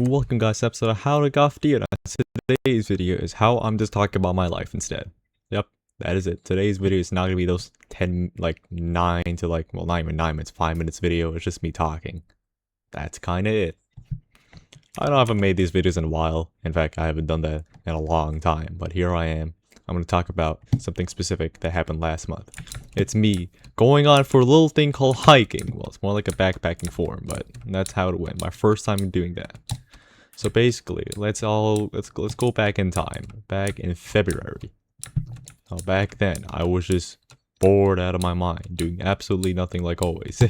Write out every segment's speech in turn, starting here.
Welcome guys to episode of How to goffdeo. Today's video is how I'm just talking about my life instead. Yep, that is it. Today's video is not gonna be those 10, 9 to well, not even 9 minutes, 5 minutes video. It's just me talking. That's kinda it. I know I haven't made these videos in a while. In fact, I haven't done that in a long time, but here I am. I'm gonna talk about something specific that happened last month. It's me going on for a little thing called hiking. Well, it's more like a backpacking form, but that's how it went. My first time doing that. So basically, let's go back in time. Back in February. Now back then, I was just bored out of my mind, doing absolutely nothing like always.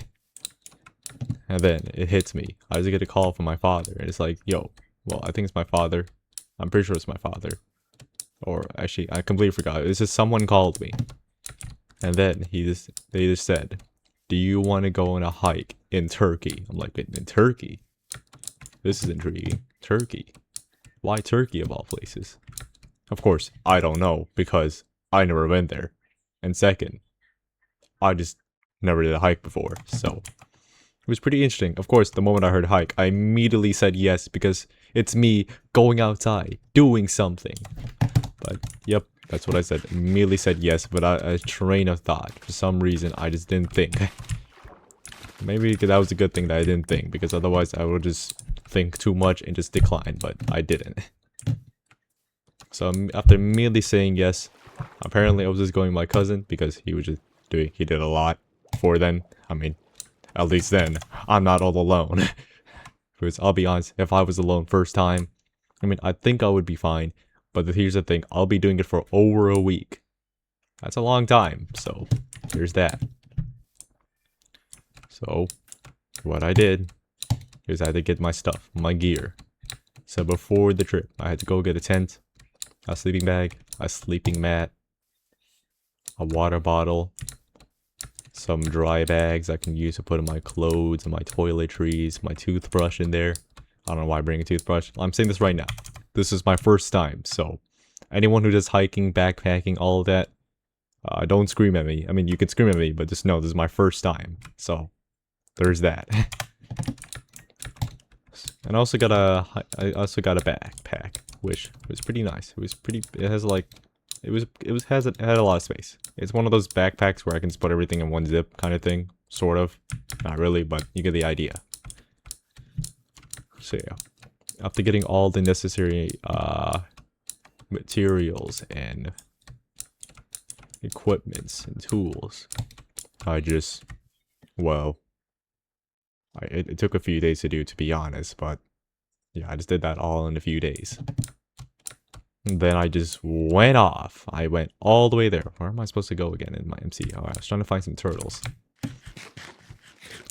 And then it hits me. I just get a call from my father, and it's like, yo, well, I think it's my father. I'm pretty sure it's my father. Or actually, I completely forgot. It's just someone called me. And then they just said, do you want to go on a hike in Turkey? I'm like, in Turkey? This is intriguing. Turkey. Why Turkey of all places? Of course, I don't know because I never went there. And second, I just never did a hike before, so it was pretty interesting. Of course, the moment I heard hike, I immediately said yes because it's me going outside, doing something. But yep, that's what I said. Immediately said yes, but a train of thought. For some reason, I just didn't think. Maybe because that was a good thing that I didn't think, because otherwise I would just think too much and just decline, but I didn't. So after immediately saying yes, apparently I was just going with my cousin because he was just he did a lot before then. I mean, at least then, I'm not all alone. Because I'll be honest, if I was alone first time, I mean, I think I would be fine. But here's the thing, I'll be doing it for over a week. That's a long time, so here's that. So, what I did is I had to get my stuff, my gear. So before the trip, I had to go get a tent, a sleeping bag, a sleeping mat, a water bottle, some dry bags I can use to put in my clothes and my toiletries, my toothbrush in there. I don't know why I bring a toothbrush. I'm saying this right now. This is my first time, so anyone who does hiking, backpacking, all of that, don't scream at me. I mean, you can scream at me, but just know this is my first time. So, there's that. And I also got a backpack, which was pretty nice. It was pretty. It has like, it had a lot of space. It's one of those backpacks where I can just put everything in one zip kind of thing, sort of. Not really, but you get the idea. So yeah, after getting all the necessary materials and equipments and tools, I just, well, it took a few days to do, to be honest, but yeah, I just did that all in a few days. And then I just went off. I went all the way there. Where am I supposed to go again in my MC? Oh, I was trying to find some turtles.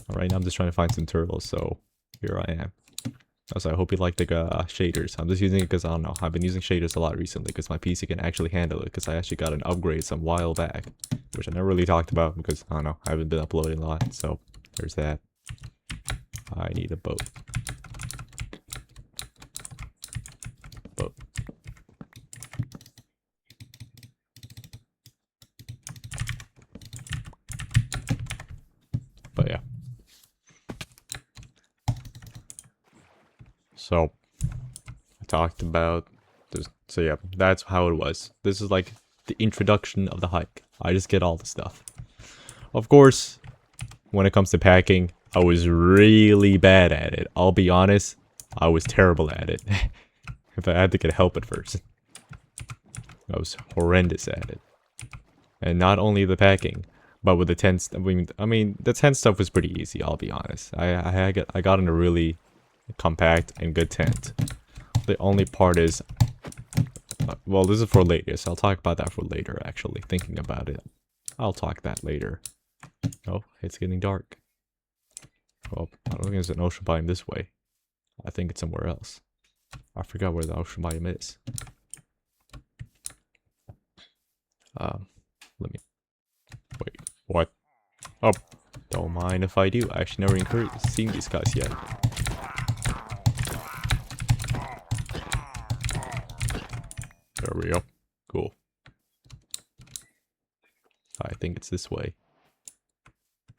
Alright, now I'm just trying to find some turtles, so here I am. Also, I hope you like the shaders. I'm just using it because, I don't know, I've been using shaders a lot recently because my PC can actually handle it, because I actually got an upgrade some while back, which I never really talked about because, I don't know, I haven't been uploading a lot, so there's that. I need a boat. Boat. But yeah. So, I talked about this. So yeah, that's how it was. This is like the introduction of the hike. I just get all the stuff. Of course, when it comes to packing, I was really bad at it. I'll be honest, I was terrible at it. If I had to get help at first. I was horrendous at it. And not only the packing, but with the tent. I mean, the tent stuff was pretty easy. I'll be honest. I got in a really compact and good tent. The only part is, well, this is for later, so I'll talk about that for later. Actually, thinking about it, I'll talk that later. Oh, it's getting dark. Well, I don't think there's an ocean biome this way. I think it's somewhere else. I forgot where the ocean biome is. Let me... Wait, what? Oh, don't mind if I do. I actually never seen these guys yet. There we go. Cool. I think it's this way.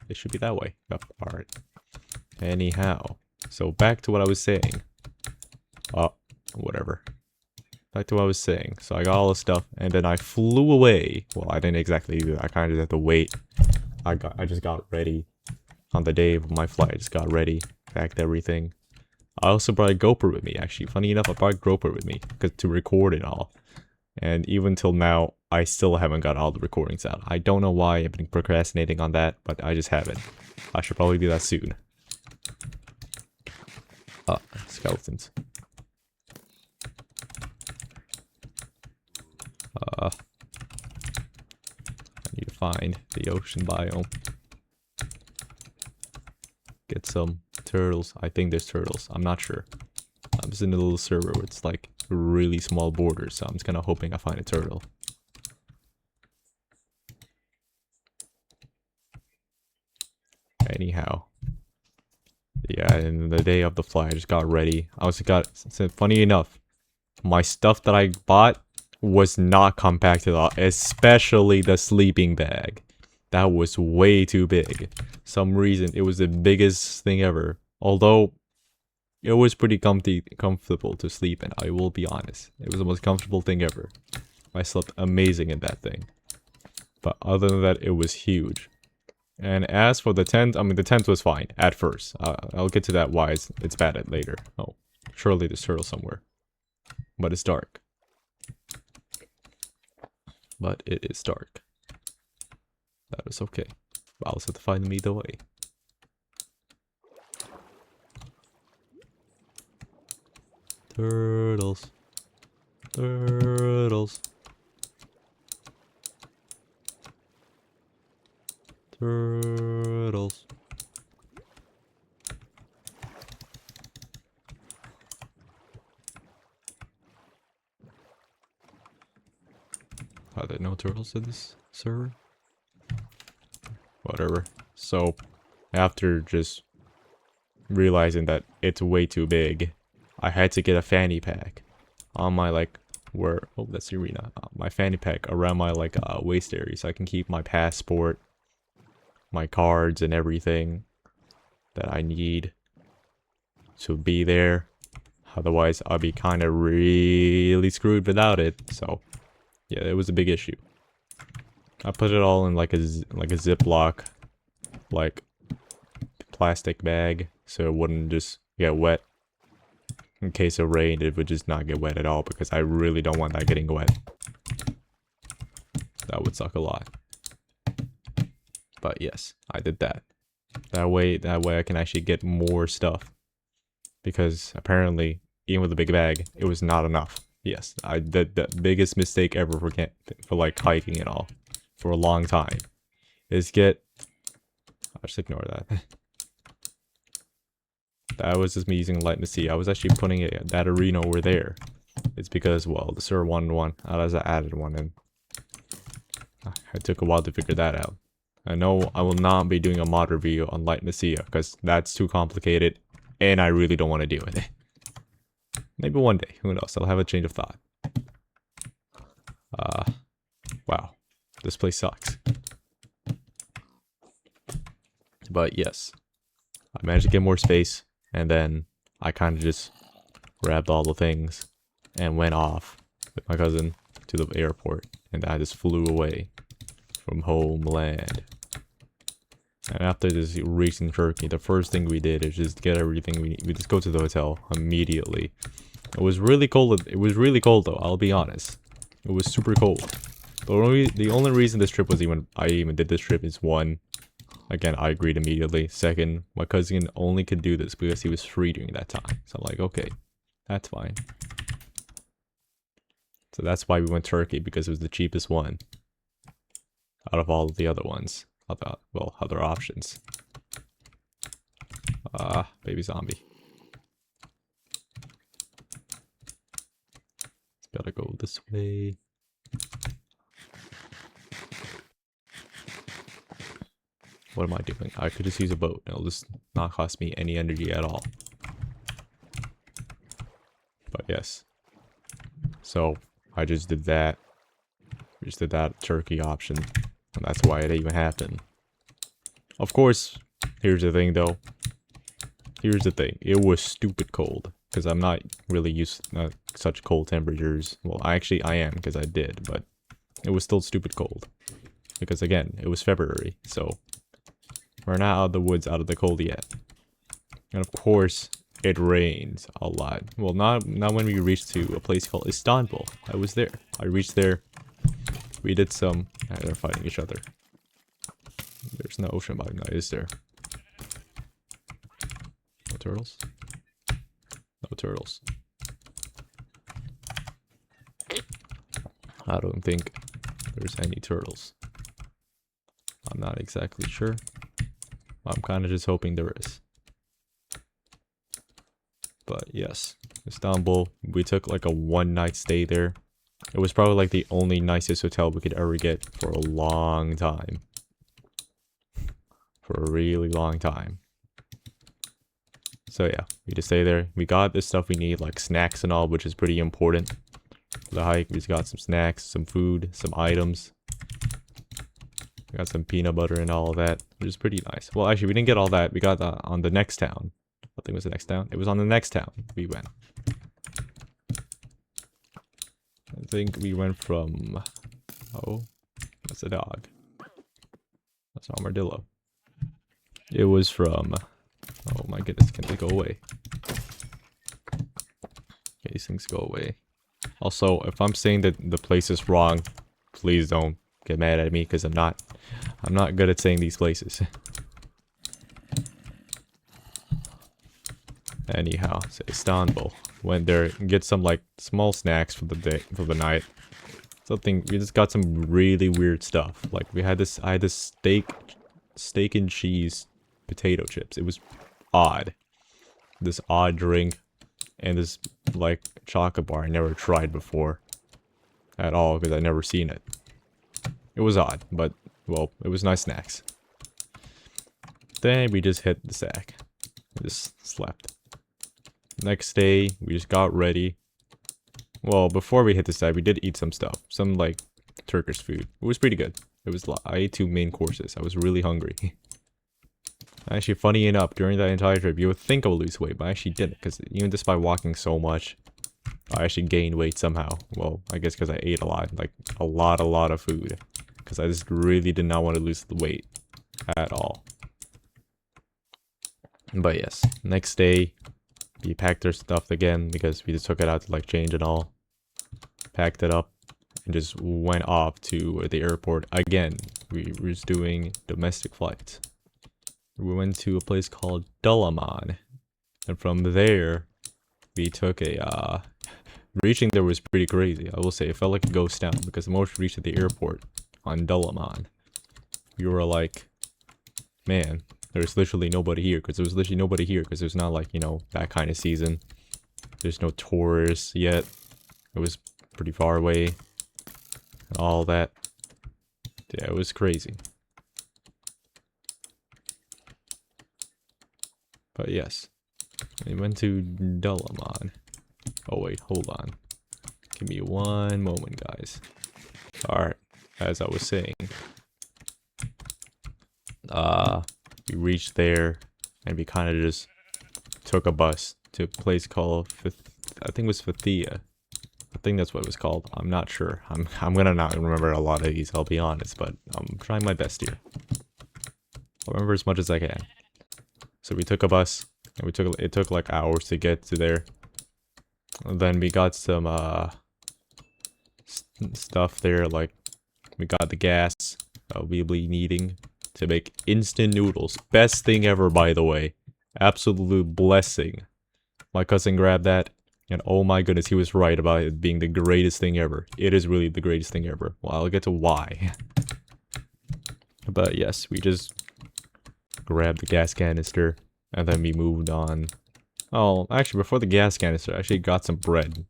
It should be that way. Yep, alright. Anyhow, so back to what I was saying. Whatever. Back to what I was saying. So I got all the stuff, and then I flew away. Well, I didn't exactly do that. I kind of just had to wait. I just got ready. On the day of my flight, I just got ready. Packed everything. I also brought a GoPro with me, actually. Funny enough, I brought a GoPro with me to record it all. And even till now, I still haven't got all the recordings out. I don't know why I've been procrastinating on that, but I just haven't. I should probably do that soon. Skeletons. I need to find the ocean biome. Get some turtles. I think there's turtles. I'm not sure. I'm just in a little server where it's like really small borders, so I'm just kind of hoping I find a turtle. Anyhow. Yeah, and the day of the flight, I just got ready. Funny enough, my stuff that I bought was not compact at all, especially the sleeping bag. That was way too big. Some reason, it was the biggest thing ever. Although, it was pretty comfortable to sleep in, I will be honest. It was the most comfortable thing ever. I slept amazing in that thing. But other than that, it was huge. And as for the tent, I mean, the tent was fine at first. I'll get to that why it's bad at later. Oh, surely there's turtle somewhere. But it's dark. But it is dark. That is okay. I'll just have to find them either way. Turtles. Turtles. Turtles. Are there no turtles in this server? Whatever. So, after just realizing that it's way too big, I had to get a fanny pack on my oh, that's the arena. My fanny pack around my waist area so I can keep my passport, my cards, and everything that I need to be there. Otherwise, I'll be kind of really screwed without it. So, yeah, it was a big issue. I put it all in like a Ziploc, plastic bag, so it wouldn't just get wet. In case of rain, it would just not get wet at all, because I really don't want that getting wet. That would suck a lot. But yes, I did that. That way I can actually get more stuff. Because apparently, even with a big bag, it was not enough. Yes, I did the biggest mistake ever for hiking and all. For a long time. I'll just ignore that. That was just me using light to see. I was actually putting that arena over there. It's because, well, the server wanted one. I added one, and it took a while to figure that out. I know I will not be doing a mod review on Light Nicaea, because that's too complicated, and I really don't want to deal with it. Maybe one day, who knows, I'll have a change of thought. Wow, this place sucks. But yes, I managed to get more space, and then I kind of just grabbed all the things and went off with my cousin to the airport, and I just flew away from homeland. And after this reaching Turkey, the first thing we did is just get everything we just go to the hotel immediately. It was really cold. It was really cold though, I'll be honest. It was super cold. The only reason this trip was I even did this trip is one, again, I agreed immediately. Second, my cousin only could do this because he was free during that time. So I'm like, okay, that's fine. So that's why we went Turkey, because it was the cheapest one out of all of the other ones. Other options. Baby zombie. It's gotta go this way. What am I doing? I could just use a boat. It'll just not cost me any energy at all. But yes. So, I just did that. We just did that Turkey option. And that's why it even happened. Of course, here's the thing though. Here's the thing. It was stupid cold. because I'm not really used to such cold temperatures. Well, I am because I did, but it was still stupid cold. Because again, it was February, so we're not out of the woods, out of the cold yet. And of course, it rains a lot. Well, not when we reached to a place called Istanbul. I was there. I reached there. We did some... they're fighting each other. There's no ocean bottom now, is there? No turtles? No turtles. I don't think there's any turtles. I'm not exactly sure. I'm kind of just hoping there is. But yes, Istanbul, we took like a one-night stay there. It was probably like the only nicest hotel we could ever get for a long time. For a really long time. So yeah, we just stay there. We got the stuff we need, like snacks and all, which is pretty important. For the hike, we just got some snacks, some food, some items. We got some peanut butter and all of that, which is pretty nice. Well, actually, we didn't get all that. We got that on the next town. I think it was the next town. It was on the next town we went. I think we went from... Oh, that's a dog. That's an armadillo. It was from... Oh my goodness, can they go away? Okay, these things go away. Also, if I'm saying that the place is wrong, please don't get mad at me, because I'm not good at saying these places. Anyhow, so Istanbul. Went there, get some like small snacks for the day, for the night. Something, we just got some really weird stuff. Like I had this steak and cheese potato chips. It was odd. This odd drink and this like chocolate bar I never tried before at all because I'd never seen it. It was odd, but well, it was nice snacks. Then we just hit the sack. We just slept. Next day, we just got ready. Well, before we hit the sack, we did eat some stuff. Some like Turkish food. It was pretty good. It was, I ate 2 main courses. I was really hungry. Actually, funny enough, during that entire trip, you would think I would lose weight, but I actually didn't. Because even despite walking so much, I actually gained weight somehow. Well, I guess because I ate a lot. Like, a lot of food. Because I just really did not want to lose the weight. At all. But yes, next day, we packed our stuff again. Because we just took it out to like change and all. Packed it up. And just went off to the airport again. We were just doing domestic flights. We went to a place called Dalaman. And from there, we took a, reaching there was pretty crazy. I will say, it felt like a ghost town. Because the most we reached the airport on Dalaman, we were like, man, there's literally nobody here. Because there was literally nobody here. Because there's not like, you know, that kind of season. There's no tourists yet. It was pretty far away. And all that. Yeah, it was crazy. But yes, we went to Dalaman. Oh wait, hold on. Give me one moment, guys. Alright, as I was saying. We reached there, and we kind of just took a bus to a place called, I think it was Fathia. I think that's what it was called. I'm not sure. I'm gonna not remember a lot of these, I'll be honest, but I'm trying my best here. I'll remember as much as I can. So we took a bus, and it took like hours to get to there. And then we got some stuff there, like we got the gas we'll be needing to make instant noodles. Best thing ever, by the way. Absolute blessing. My cousin grabbed that, and oh my goodness, he was right about it being the greatest thing ever. It is really the greatest thing ever. Well, I'll get to why. But yes, we just grabbed the gas canister, and then we moved on. Oh, actually, before the gas canister, I actually got some bread.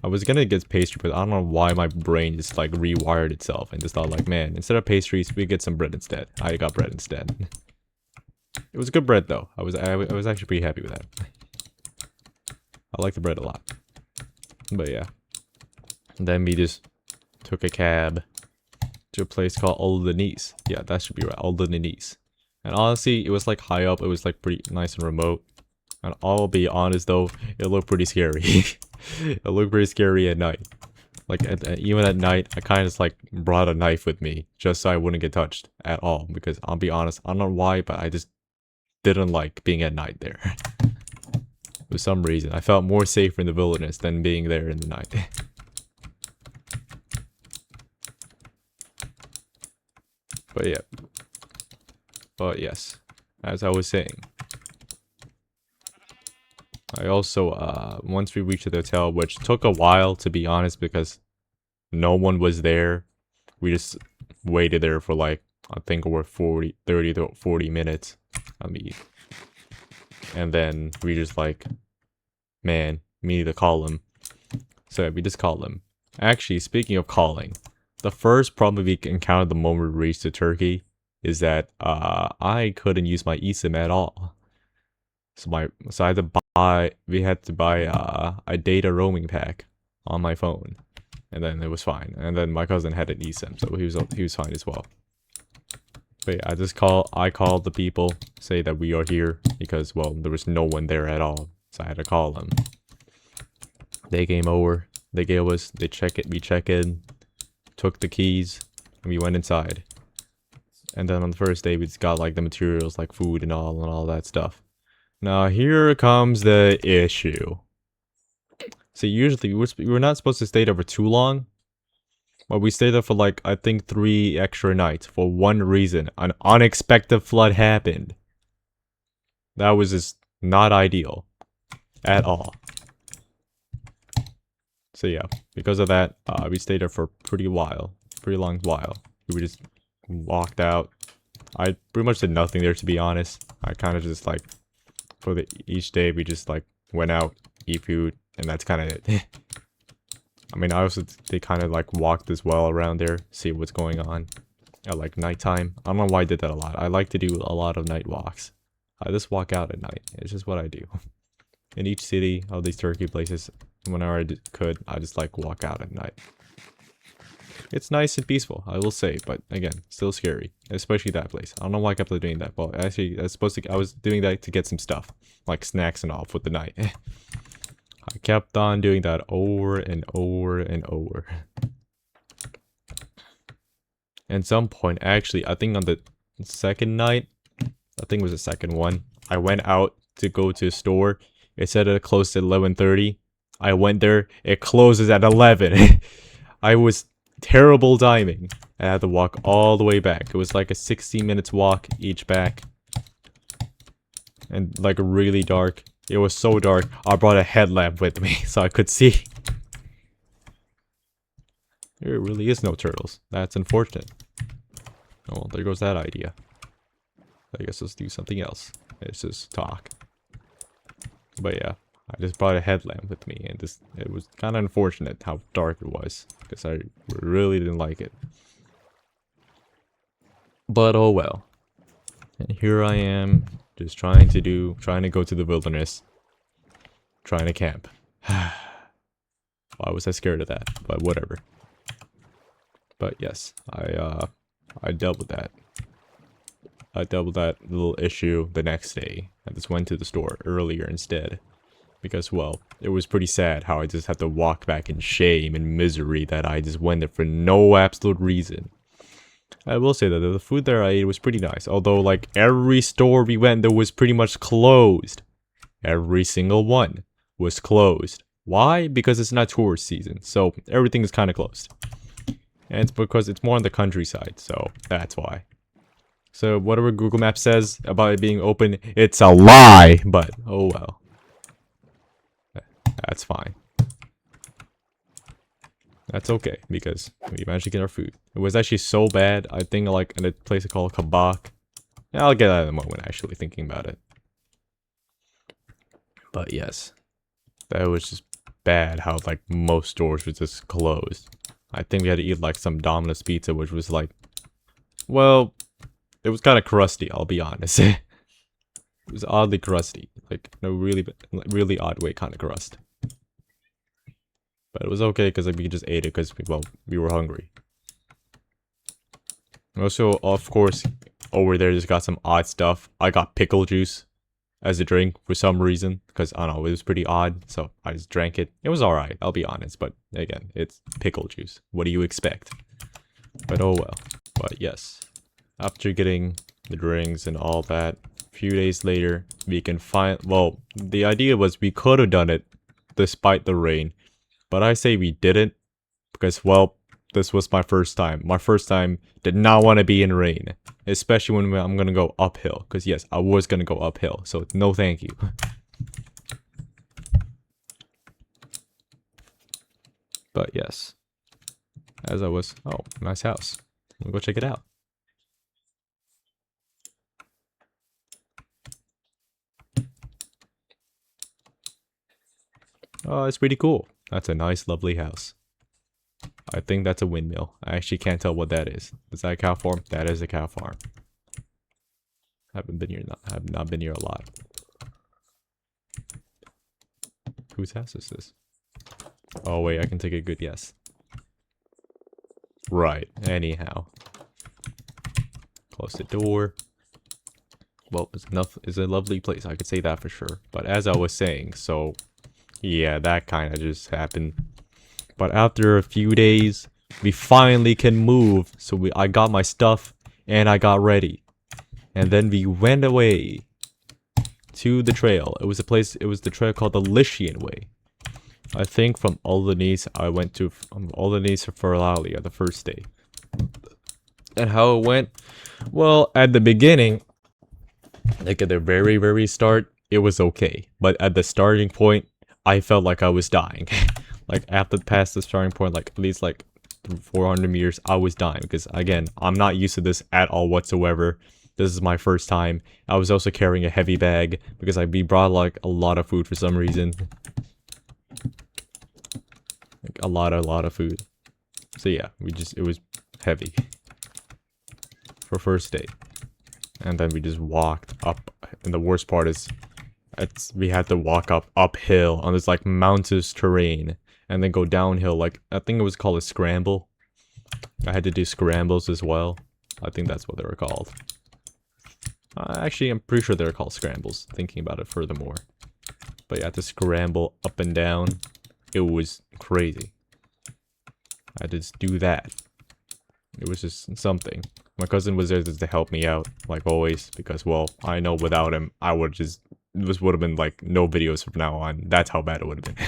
I was gonna get pastry, but I don't know why my brain just like rewired itself and just thought like, man, instead of pastries, we get some bread instead. I got bread instead. It was good bread though. I was actually pretty happy with that. I like the bread a lot. But yeah. And then we just took a cab to a place called Old Denise. Yeah, that should be right. Old Denise. And honestly, it was like high up. It was like pretty nice and remote. And I'll be honest though, it looked pretty scary. It looked pretty scary at night. Like, even at night, I kind of just, like, brought a knife with me, just so I wouldn't get touched at all, because I'll be honest, I don't know why, but I just didn't like being at night there. For some reason, I felt more safe in the wilderness than being there in the night. But yeah. But yes, as I was saying, I also, once we reached the hotel, which took a while to be honest, because no one was there. We just waited there for like, I think over 30 to 40 minutes. I mean, and then we just like, man, we need to call him. So we just called him. Actually, speaking of calling, the first problem we encountered the moment we reached to Turkey is that I couldn't use my eSIM at all. So I had to buy a data roaming pack on my phone, and then it was fine. And then my cousin had an eSIM, so he was fine as well. But yeah, I called the people, say that we are here, because well, there was no one there at all, so I had to call them. They came over, we check in, took the keys, and we went inside. And then on the first day, we just got like the materials, like food and all that stuff. Now here comes the issue. So usually we were not supposed to stay there for too long, but we stayed there for like, I think 3 extra nights for one reason. An unexpected flood happened. That was just not ideal at all. So yeah, because of that, we stayed there for a pretty long while. We just walked out. I pretty much did nothing there, to be honest. I kind of just like, for each day we just like went out, eat food, and that's kind of it. I mean, they kind of like walked as well around there, see what's going on at like nighttime. I don't know why I did that a lot. I like to do a lot of night walks. I just walk out at night. It's just what I do. In each city, all these Turkey places, whenever I could, I just like walk out at night. It's nice and peaceful, I will say, but again, still scary, especially that place. I don't know why I kept on doing that, but actually, I was doing that to get some stuff, like snacks and all for the night. I kept on doing that over and over and over. At some point, actually, I think on the second night, I think it was the second one, I went out to go to a store. It said it closed at 11:30. I went there, it closes at 11. I was terrible timing. I had to walk all the way back. It was like a 60 minutes walk each back. And like really dark. It was so dark, I brought a headlamp with me so I could see. There really is no turtles. That's unfortunate. Oh, well, there goes that idea. I guess let's do something else. Let's just talk. But yeah, I just brought a headlamp with me, and it was kind of unfortunate how dark it was, because I really didn't like it. But oh well. And here I am, just trying to go to the wilderness, trying to camp. Why was I scared of that? But whatever. But yes, I dealt with that. I dealt with that little issue the next day. I just went to the store earlier instead. Because, well, it was pretty sad how I just had to walk back in shame and misery that I just went there for no absolute reason. I will say that the food there I ate was pretty nice. Although, like, every store we went there was pretty much closed. Every single one was closed. Why? Because it's not tourist season. So, everything is kind of closed. And it's because it's more on the countryside. So, that's why. So, whatever Google Maps says about it being open, it's a lie. But, oh well. That's fine. That's okay, because we managed to get our food. It was actually so bad, I think like in a place called Kabak. Yeah, I'll get that in a moment, actually, thinking about it. But yes, that was just bad how like most stores were just closed. I think we had to eat like some Domino's pizza, which was like, well, it was kind of crusty, I'll be honest. It was oddly crusty, like no really odd way kind of crust. But it was okay because like we just ate it because we were hungry. Also, of course, over there just got some odd stuff. I got pickle juice. as a drink for some reason, because I don't know, it was pretty odd, so I just drank it. It was alright, I'll be honest, but again, it's pickle juice. What do you expect? But oh well. But yes, after getting the drinks and all that, a few days later, we can find, well, the idea was we could have done it despite the rain, but I say we didn't, because, well, this was my first time. My first time did not want to be in rain, especially when I'm gonna go uphill, because yes, I was gonna go uphill, so no thank you. But yes, as I was, oh, nice house. We'll go check it out. Oh, it's pretty cool. That's a nice, lovely house. I think that's a windmill. I actually can't tell what that is. Is that a cow farm? That is a cow farm. Haven't been here. Have not been here a lot. Whose house is this? Oh wait, I can take a good guess. Right. Anyhow, close the door. Well, it's a lovely place. I could say that for sure. But as I was saying, so yeah, that kind of just happened. But after a few days, we finally can move. So I got my stuff and I got ready. And then we went away to the trail. It was the trail called the Lycian Way. I think from Aldenese, I went to Aldenese to Ferlalia the first day. And how it went? Well, at the beginning, like at the very, very start, it was okay. But at the starting point, I felt like I was dying. Like after past the starting point, like at least like 400 meters, I was dying. Because again, I'm not used to this at all whatsoever. This is my first time. I was also carrying a heavy bag because we brought like a lot of food for some reason. Like a lot of food. So yeah, it was heavy for first day. And then we just walked up. And the worst part is we had to walk uphill on this like mountainous terrain and then go downhill. Like I think it was called a scramble. I had to do scrambles as well. I think that's what they were called. Actually, I'm pretty sure they're called scrambles, thinking about it furthermore. But you had to scramble up and down. It was crazy. I had to just do that. It was just something. My cousin was there just to help me out, like always, because, well, I know without him, I would just... This would have been, like, no videos from now on. That's how bad it would have been.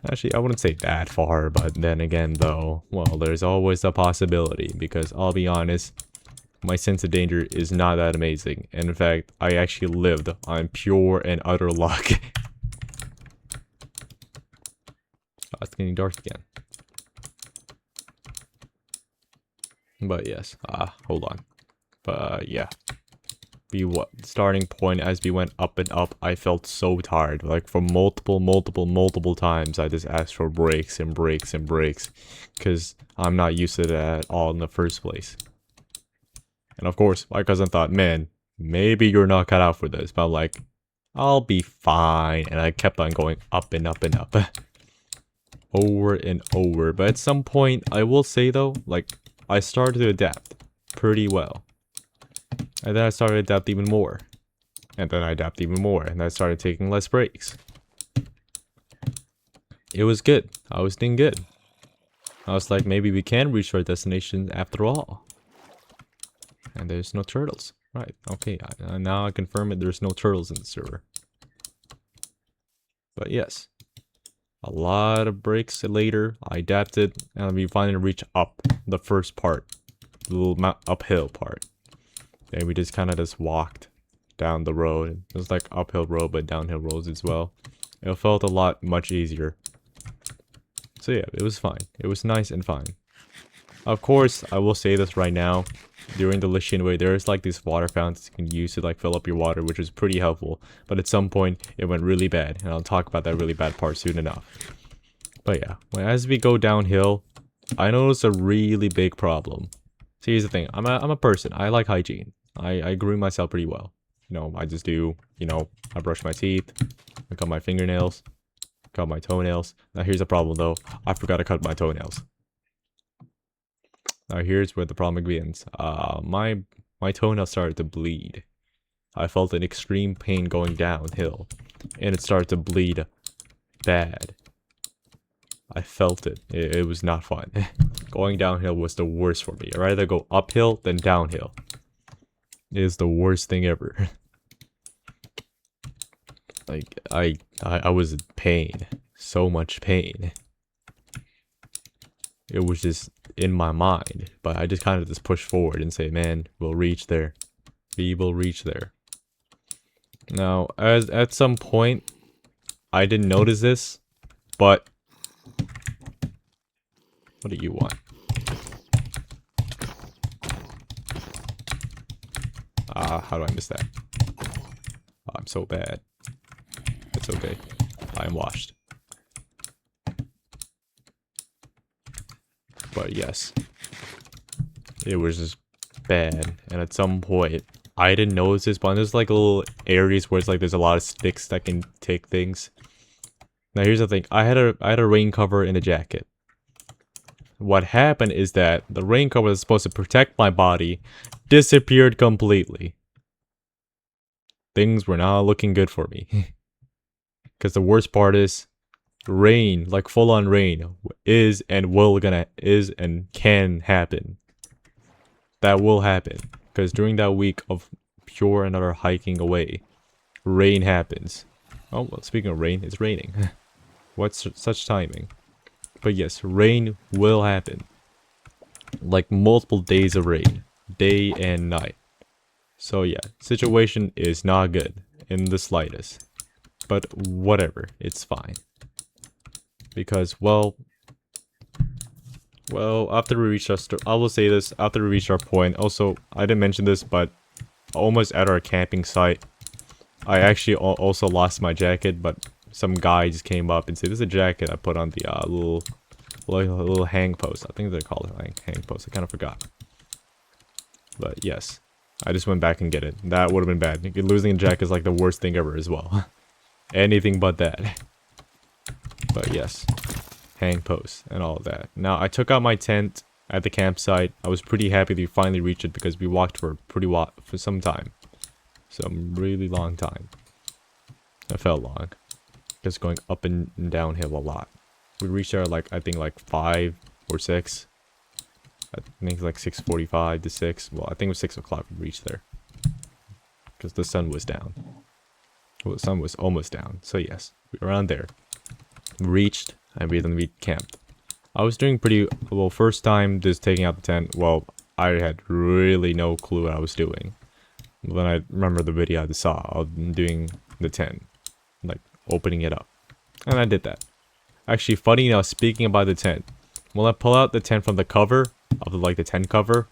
Actually, I wouldn't say that far, but then again, though, well, there's always a possibility, because I'll be honest, my sense of danger is not that amazing. And in fact, I actually lived on pure and utter luck. Oh, it's getting dark again. But yes, hold on. But yeah. Starting point as we went up and up, I felt so tired. Like for multiple times, I just asked for breaks and breaks and breaks. Because I'm not used to that at all in the first place. And of course, my cousin thought, man, maybe you're not cut out for this. But I'm like, I'll be fine. And I kept on going up and up and up. Over and over. But at some point, I will say though, like, I started to adapt pretty well. And then I started to adapt even more. And then I adapted even more. And I started taking less breaks. It was good. I was doing good. I was like, maybe we can reach our destination after all. And there's no turtles. Right. Okay. Now I confirm it. There's no turtles in the server. But yes. A lot of breaks later. I adapted. And we finally reached up the first part. The little uphill part. And we just kind of just walked down the road. It was like uphill road, but downhill roads as well. It felt a lot much easier. So yeah, it was fine. It was nice and fine. Of course, I will say this right now. During the Lycian Way, there's like these water fountains you can use to like fill up your water, which is pretty helpful. But at some point, it went really bad. And I'll talk about that really bad part soon enough. But yeah, as we go downhill, I noticed a really big problem. So here's the thing. I'm a person. I like hygiene. I groom myself pretty well. You know, I just do, you know, I brush my teeth. I cut my fingernails. Cut my toenails. Now here's the problem though. I forgot to cut my toenails. Now here's where the problem begins. My toenail started to bleed. I felt an extreme pain going downhill, and it started to bleed bad. I felt it. It was not fun. Going downhill was the worst for me. I'd rather go uphill than downhill. It is the worst thing ever. Like, I was in pain. So much pain. It was just in my mind. But I just kind of just pushed forward and say, man, we'll reach there. We will reach there. Now, at some point, I didn't notice this, but what do you want? How do I miss that? Oh, I'm so bad. It's okay. I am washed. But yes. It was just bad. And at some point, I didn't notice this, but there's like little areas where it's like there's a lot of sticks that can take things. Now here's the thing. I had a rain cover in a jacket. What happened is that the rain cover that's supposed to protect my body disappeared completely. Things were not looking good for me. Because the worst part is, rain, like full on rain, is and can happen. That will happen. Because during that week of pure and utter hiking away, rain happens. Oh, well, speaking of rain, it's raining. What's such timing? But yes, rain will happen. Like multiple days of rain. Day and night. So yeah, situation is not good in the slightest. But whatever, it's fine. Because, well, after we reached our I will say this, after we reached our point, also, I didn't mention this, but almost at our camping site, I actually also lost my jacket, but some guy just came up and said, this is a jacket I put on the little hang post. I think they're called hang post. I kind of forgot. But yes, I just went back and get it. That would have been bad. Losing a jacket is like the worst thing ever as well. Anything but that. But yes, hang post and all of that. Now I took out my tent at the campsite. I was pretty happy that we finally reached it because we walked for for some time. Some really long time. It felt long. Just going up and downhill a lot. We reached there like, I think like 5 or 6. I think like 6:45 to 6. Well, I think it was 6 o'clock we reached there. Because the sun was down. Well, the sun was almost down. So yes, we were around there. We reached and we camped. I was doing pretty well. First time just taking out the tent. Well, I had really no clue what I was doing. When I remember the video I saw of doing the tent. Like opening it up. And I did that. Actually, funny enough, speaking about the tent. When I pull out the tent from the cover, of the tent cover,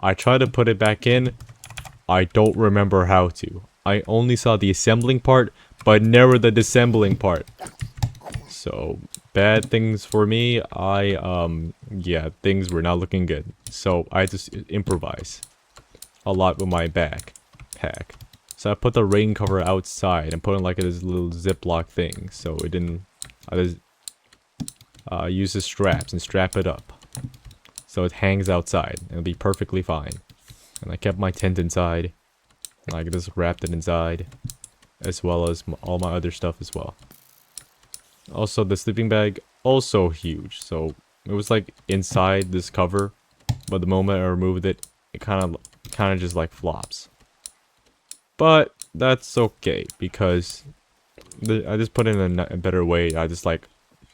I try to put it back in. I don't remember how to. I only saw the assembling part, but never the disassembling part. So, bad things for me. Yeah, things were not looking good. So, I just improvise a lot with my backpack. So, I put the rain cover outside and put in like this little Ziploc thing. So, it didn't... I just use the straps and strap it up. So, it hangs outside. It'll be perfectly fine. And I kept my tent inside. And I just wrapped it inside. As well as all my other stuff as well. Also, the sleeping bag, also huge. So, it was like inside this cover. But the moment I removed it, it kind of just like flops. But that's okay because I just put it in a better way. I just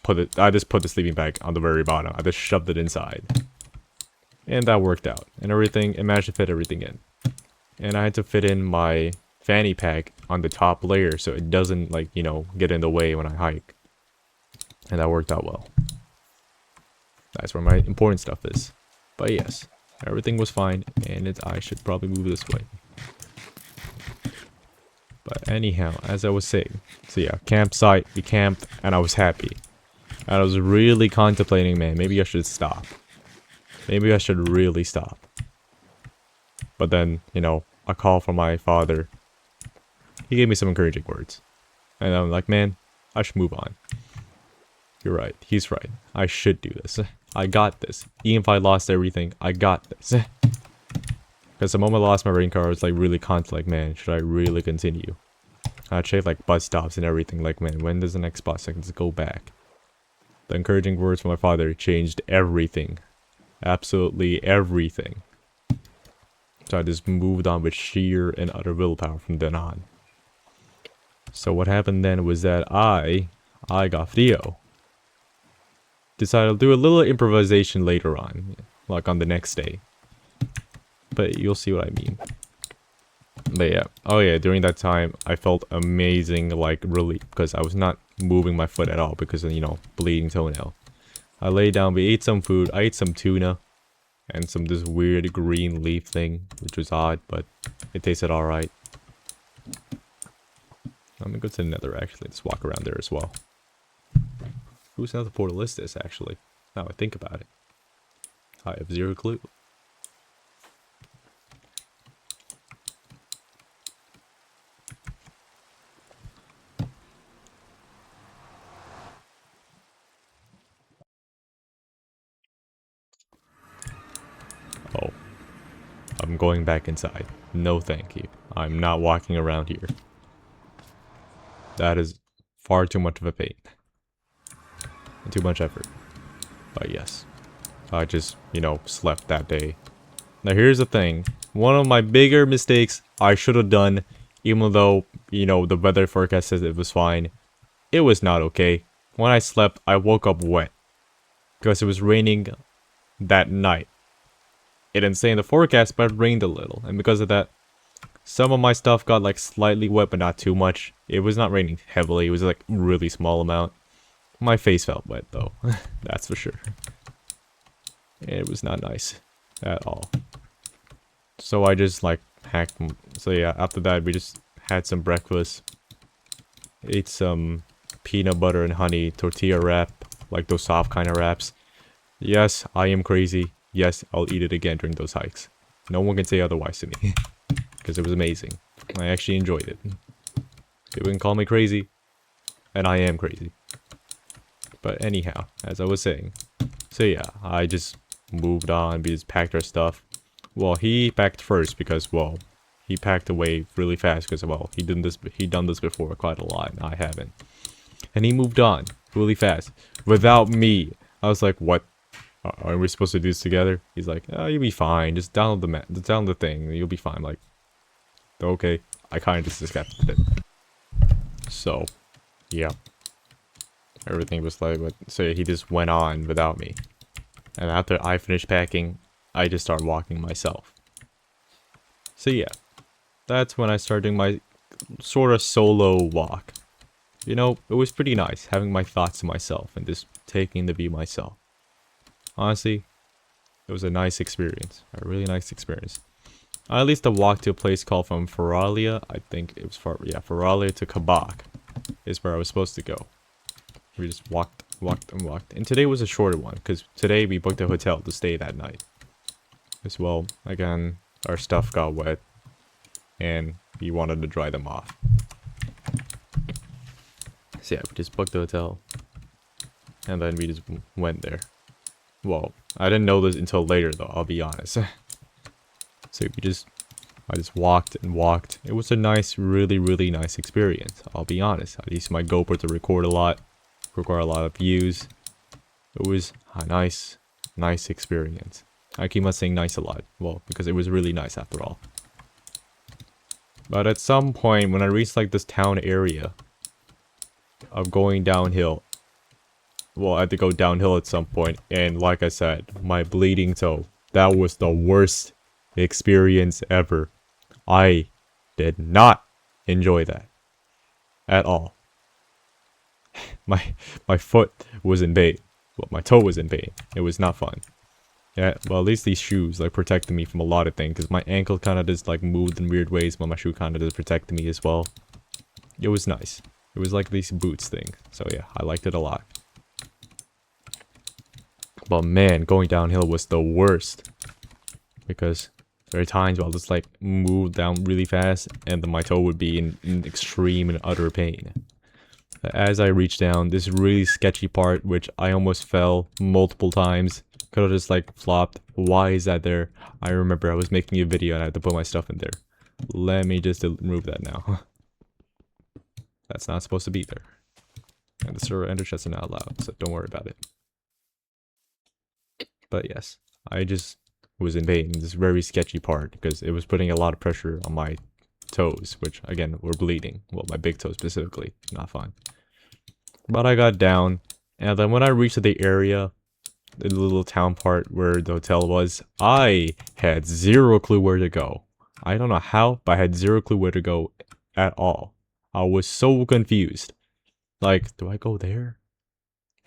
put the sleeping bag on the very bottom. I just shoved it inside. And that worked out. And everything, it managed to fit everything in. And I had to fit in my fanny pack on the top layer so it doesn't get in the way when I hike. And that worked out well. That's where my important stuff is. But yes, everything was fine, and I should probably move this way. But anyhow, as I was saying, so yeah, campsite, we camped, and I was happy. And I was really contemplating, man, maybe I should stop. Maybe I should really stop. But then, a call from my father. He gave me some encouraging words. And I'm like, man, I should move on. You're right. He's right. I should do this. I got this. Even if I lost everything, I got this. Because the moment I lost my rain car, I was like really like, man, should I really continue? I checked like bus stops and everything, like, man, when does the next bus? I can just go back. The encouraging words from my father changed everything. Absolutely everything. So I just moved on with sheer and utter willpower from then on. So what happened then was that I goffdeo, decided to do a little improvisation later on, like on the next day. But you'll see what I mean. But yeah, oh yeah, during that time, I felt amazing, like, relief, because I was not moving my foot at all because of, you know, bleeding toenail. I laid down, we ate some food, I ate some tuna, and some this weird green leaf thing, which was odd, but it tasted alright. I'm gonna go to the nether, actually, let's walk around there as well. Whose nether portal is this, actually? Now I think about it. I have zero clue. Oh. I'm going back inside. No thank you. I'm not walking around here. That is far too much of a pain. And too much effort. But yes. I just, you know, slept that day. Now here's the thing. One of my bigger mistakes I should have done, even though, you know, the weather forecast says it was fine. It was not okay. When I slept, I woke up wet. Because it was raining that night. It didn't say in the forecast, but it rained a little. And because of that, some of my stuff got like slightly wet, but not too much. It was not raining heavily. It was like really small amount. My face felt wet though. That's for sure. It was not nice at all. So I just like hacked. So yeah, after that we just had some breakfast. Ate some peanut butter and honey tortilla wrap. Like those soft kind of wraps. Yes, I am crazy. Yes, I'll eat it again during those hikes. No one can say otherwise to me. Because it was amazing. I actually enjoyed it. People can call me crazy. And I am crazy. But anyhow, as I was saying. So yeah, I just moved on. We just packed our stuff. Well, he packed first because, well, he packed away really fast because, well, he done this before quite a lot. And I haven't. And he moved on really fast. Without me. I was like, what? Are we supposed to do this together? He's like, oh, you'll be fine. Just download download the thing. You'll be fine. Like, okay. I kind of just accepted it. So, yeah. Everything was like, so he just went on without me. And after I finished packing, I just started walking myself. So yeah. That's when I started doing my sort of solo walk. You know, it was pretty nice having my thoughts to myself and just taking the view myself. Honestly, it was a nice experience. A really nice experience. At least I walked to a place called from Feralia. I think it was Feralia to Kabak is where I was supposed to go. We just walked. And today was a shorter one because today we booked a hotel to stay that night. As well, again, our stuff got wet and we wanted to dry them off. So yeah, we just booked the hotel and then we just went there. Well, I didn't know this until later though, I'll be honest. So I just walked and walked. It was a nice, really nice experience, I'll be honest. I used my GoPro to record a lot of views. It was a nice experience. I keep on saying nice a lot, well, because it was really nice after all. But at some point, when I reached like this town area of going downhill, well, I had to go downhill at some point, and like I said, my bleeding toe, that was the worst experience ever. I did not enjoy that at all. My foot was in pain. Well, my toe was in pain. It was not fun. Yeah, well, at least these shoes like protected me from a lot of things, because my ankle kind of just like moved in weird ways, but my shoe kind of just protected me as well. It was nice. It was like these boots thing. So yeah, I liked it a lot. But man, going downhill was the worst. Because there are times where I'll just like move down really fast and then my toe would be in extreme and utter pain. As I reached down, this really sketchy part, which I almost fell multiple times. Could have just like flopped. Why is that there? I remember I was making a video and I had to put my stuff in there. Let me just remove that now. That's not supposed to be there. And the server ender chests are not allowed, so don't worry about it. But yes, I just was in pain in this very sketchy part because it was putting a lot of pressure on my toes, which again were bleeding. Well, my big toe specifically, not fine. But I got down, and then when I reached the area, the little town part where the hotel was, I had zero clue where to go. I don't know how, but I had zero clue where to go at all. I was so confused. Like, do I go there?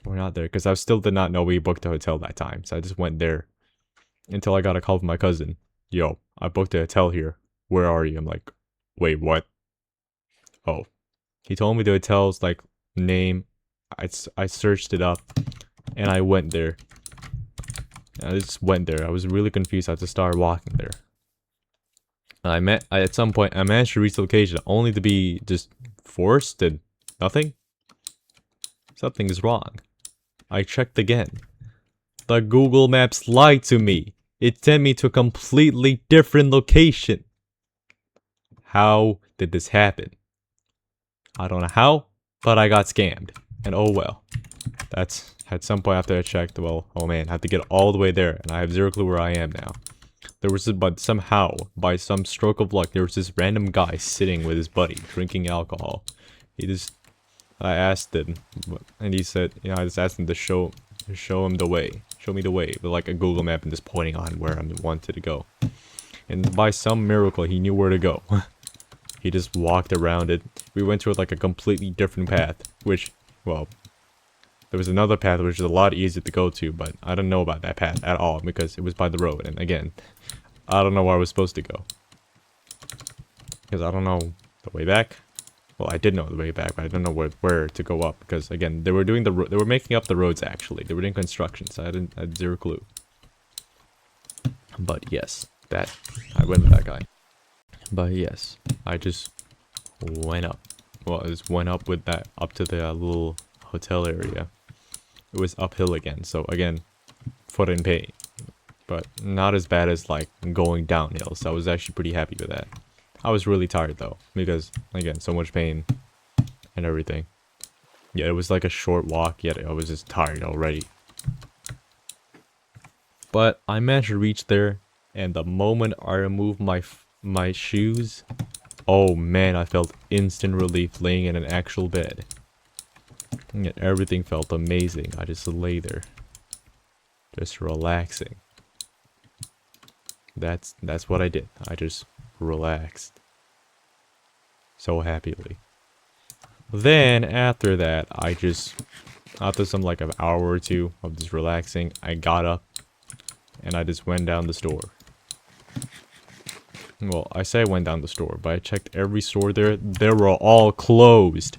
Or not there? Because I still did not know we booked a hotel that time, so I just went there. Until I got a call from my cousin. Yo, I booked a hotel here. Where are you? I'm like, wait, what? Oh. He told me the hotel's, like, name. I searched it up. And I went there. And I just went there. I was really confused. I just started walking there. And at some point, I managed to reach the location, only to be just forced and nothing. Something is wrong. I checked again. The Google Maps lied to me. It sent me to a completely different location. How did this happen? I don't know how, but I got scammed. And oh well. That's at some point after I checked, well, oh man, I have to get all the way there, and I have zero clue where I am now. There was this, but somehow, by some stroke of luck, there was this random guy sitting with his buddy, drinking alcohol. I asked him, and he said, you know, I just asked him to show him the way. Show me the way, with like a Google map and just pointing on where I wanted to go. And by some miracle, he knew where to go. He just walked around it. We went to like a completely different path, which, well, there was another path which is a lot easier to go to, but I don't know about that path at all because it was by the road. And again, I don't know where I was supposed to go. Because I don't know the way back. Well, I did know the way back, but I don't know where to go up. Because again, they were making up the roads actually. They were doing construction, so I had zero clue. But yes, I went with that guy. But yes, I just went up. Well, I just went up with that, up to the little hotel area. It was uphill again, so again, foot in pain. But not as bad as like going downhill, so I was actually pretty happy with that. I was really tired though, because again, so much pain and everything. Yeah, it was like a short walk, yet I was just tired already. But I managed to reach there, and the moment I removed my shoes, oh man, I felt instant relief laying in an actual bed. And everything felt amazing. I just lay there, just relaxing. That's what I did. I just relaxed so happily. Then after that, after some like an hour or two of just relaxing, I got up and I just went down the store. Well, I say I went down the store, but I checked every store there. They were all closed.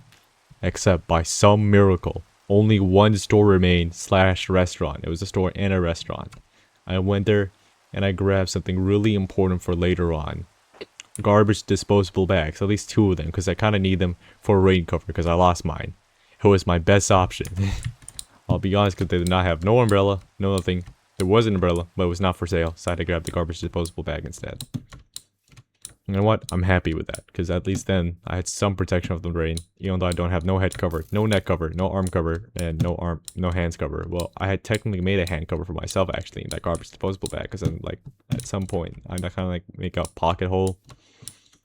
Except by some miracle, only one store remained / restaurant. It was a store and a restaurant. I went there and I grabbed something really important for later on. Garbage disposable bags, at least 2 of them, because I kind of need them for a rain cover because I lost mine. It was my best option. I'll be honest, because they did not have no umbrella, no nothing. There was an umbrella, but it was not for sale, so I had to grab the garbage disposable bag instead. You know what? I'm happy with that, because at least then I had some protection of the rain, even though I don't have no head cover, no neck cover, no arm cover, and no hands cover. Well, I had technically made a hand cover for myself actually in that garbage disposable bag, because then like at some point I kind of like make a pocket hole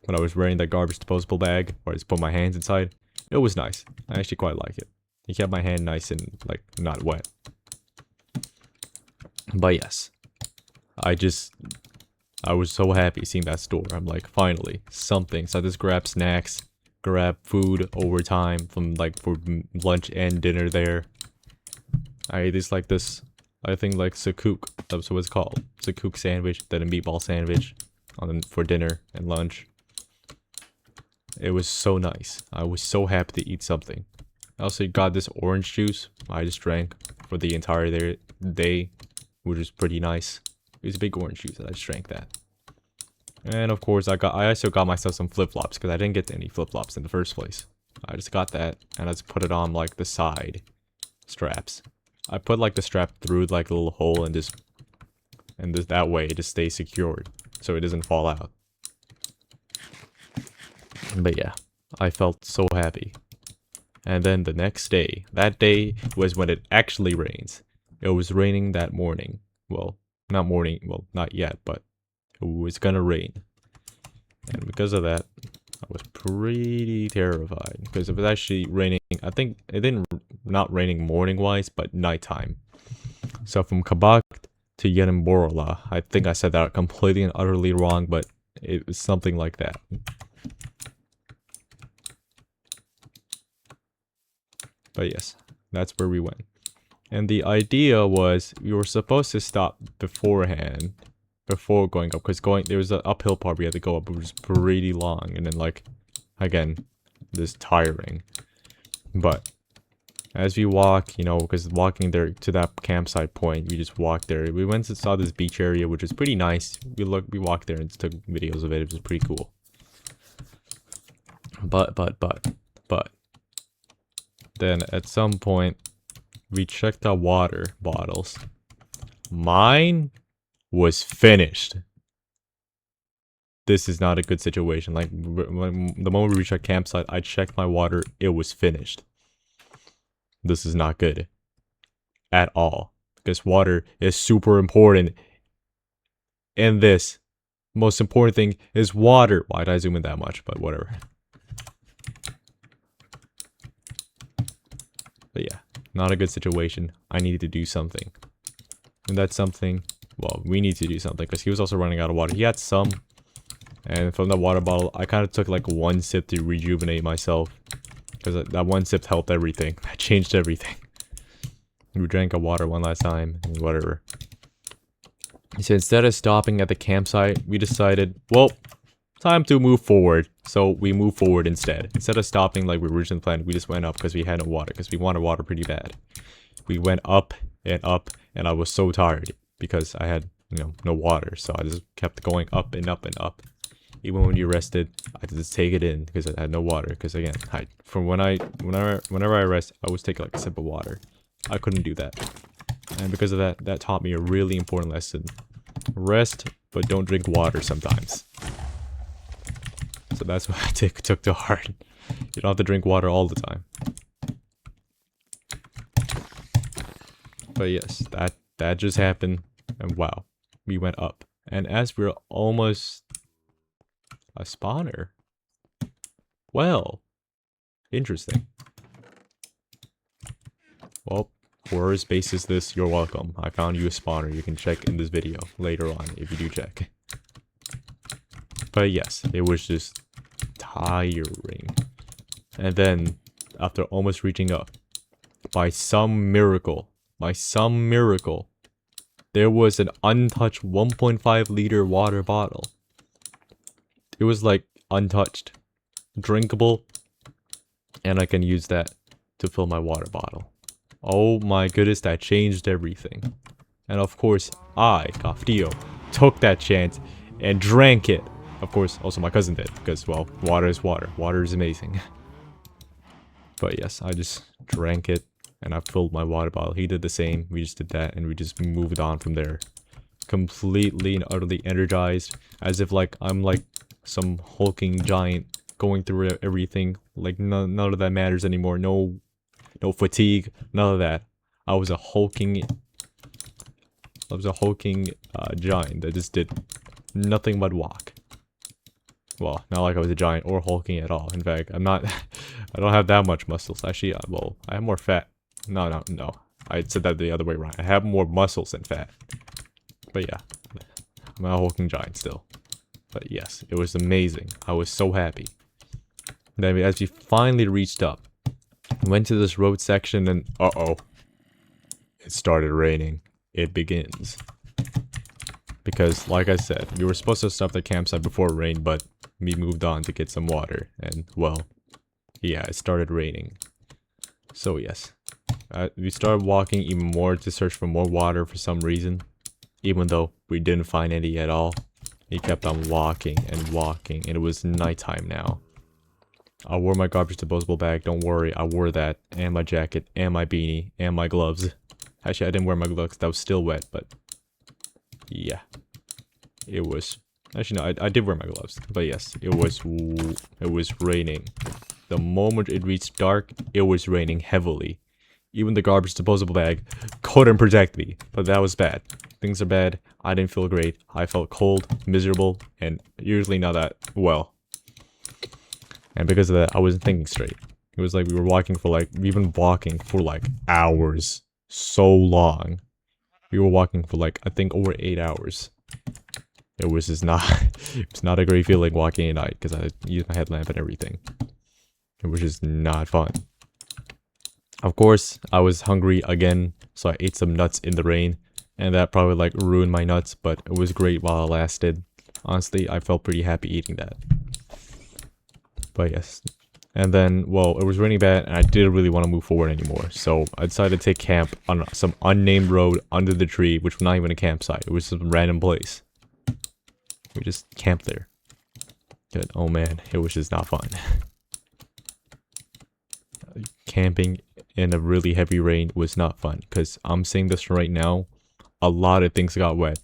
when I was wearing that garbage disposable bag, where I just put my hands inside. It was nice. I actually quite like it. It kept my hand nice and like not wet. But yes, I was so happy seeing that store. I'm like, finally, something. So I just grabbed snacks, grabbed food over time from like for lunch and dinner there. I ate this, I think like sakuk, that's what it's called. Sakuk sandwich, then a meatball sandwich for dinner and lunch. It was so nice. I was so happy to eat something. I also got this orange juice. I just drank for the entire day, which was pretty nice. It was a big orange juice, and I just drank that. And of course, I also got myself some flip-flops, because I didn't get any flip-flops in the first place. I just got that, and I just put it on like the side straps. I put like the strap through like a little hole and just that way it just stays secured so it doesn't fall out. But yeah, I felt so happy. And then the next day, that day was when it actually rains. It was raining that morning. Well, not morning, well, not yet, but it was gonna rain. And because of that, I was pretty terrified. Because it was actually raining, I think it didn't, not raining morning-wise, but nighttime. So from Kabak to Yerenborola, I think I said that completely and utterly wrong, but it was something like that. But yes, that's where we went. And the idea was we were supposed to stop beforehand, before going up, because there was an uphill part we had to go up, it was pretty long, and then like, again, this tiring. But as we walk, you know, because walking there to that campsite point, we just walked there. We went and saw this beach area, which was pretty nice. We walked there and took videos of it. It was pretty cool. But then at some point, we checked our water bottles. Mine was finished. This is not a good situation. Like, the moment we reached our campsite, I checked my water. It was finished. This is not good. At all. Because water is super important. And this. Most important thing is water. Why did I zoom in that much? But whatever. But yeah, not a good situation. I needed to do something. And that's something, well, we need to do something because he was also running out of water. He had some, and from the water bottle, I kind of took like one sip to rejuvenate myself because that one sip helped everything. That changed everything. We drank our water one last time, and whatever. So instead of stopping at the campsite, we decided, well, time to move forward. So we moved forward instead. Instead of stopping like we originally planned, we just went up because we had no water. Because we wanted water pretty bad. We went up, and I was so tired. Because I had, you know, no water. So I just kept going up and up and up. Even when you rested, I had to just take it in. Because I had no water. Because again, whenever I rest, I always take like a sip of water. I couldn't do that. And because of that, that taught me a really important lesson. Rest, but don't drink water sometimes. So that's what I took to heart. You don't have to drink water all the time. But yes, that just happened. And wow, we went up. And as we're almost a spawner. Well, interesting. Well, whoever spaces this, you're welcome. I found you a spawner. You can check in this video later on if you do check. But yes, it was just tiring. And then, after almost reaching up, by some miracle, there was an untouched 1.5 liter water bottle. It was like untouched, drinkable, and I can use that to fill my water bottle. Oh my goodness, that changed everything. And of course, I, goffdeo, took that chance and drank it. Of course, also my cousin did, because, well, water is water. Water is amazing. But yes, I just drank it, and I filled my water bottle. He did the same. We just did that, and we just moved on from there. Completely and utterly energized, as if, like, I'm, like, some hulking giant going through everything. Like, none of that matters anymore. No fatigue, none of that. I was a hulking giant that just did nothing but walk. Well, not like I was a giant or hulking at all. In fact, I'm not. I don't have that much muscles. Actually, well, I have more fat. No. I said that the other way around. I have more muscles than fat. But yeah, I'm a hulking giant still. But yes, it was amazing. I was so happy. Then as we finally reached up, we went to this road section and uh-oh. It started raining. It begins. Because, like I said, we were supposed to stop the campsite before it rained, but we moved on to get some water. And, well, yeah, it started raining. So, yes. We started walking even more to search for more water for some reason. Even though we didn't find any at all. We kept on walking and walking, and it was nighttime now. I wore my garbage disposable bag. Don't worry, I wore that, and my jacket, and my beanie, and my gloves. Actually, I didn't wear my gloves. That was still wet, but yeah, it was. Actually, no, I did wear my gloves, but yes, it was raining. The moment it reached dark, it was raining heavily. Even the garbage disposable bag couldn't protect me, but that was bad. Things are bad. I didn't feel great. I felt cold, miserable, and usually not that well. And because of that, I wasn't thinking straight. It was like we've been walking for like hours. So long. We were walking for like, I think over 8 hours. It was just not, it's not a great feeling walking at night because I used my headlamp and everything. It was just not fun. Of course, I was hungry again, so I ate some nuts in the rain, and that probably like ruined my nuts, but it was great while it lasted. Honestly, I felt pretty happy eating that. But yes. And then, well, it was raining bad, and I didn't really want to move forward anymore, so I decided to take camp on some unnamed road under the tree, which was not even a campsite. It was some random place. We just camped there. Good. Oh man, it was just not fun. Camping in a really heavy rain was not fun, because I'm saying this right now, a lot of things got wet.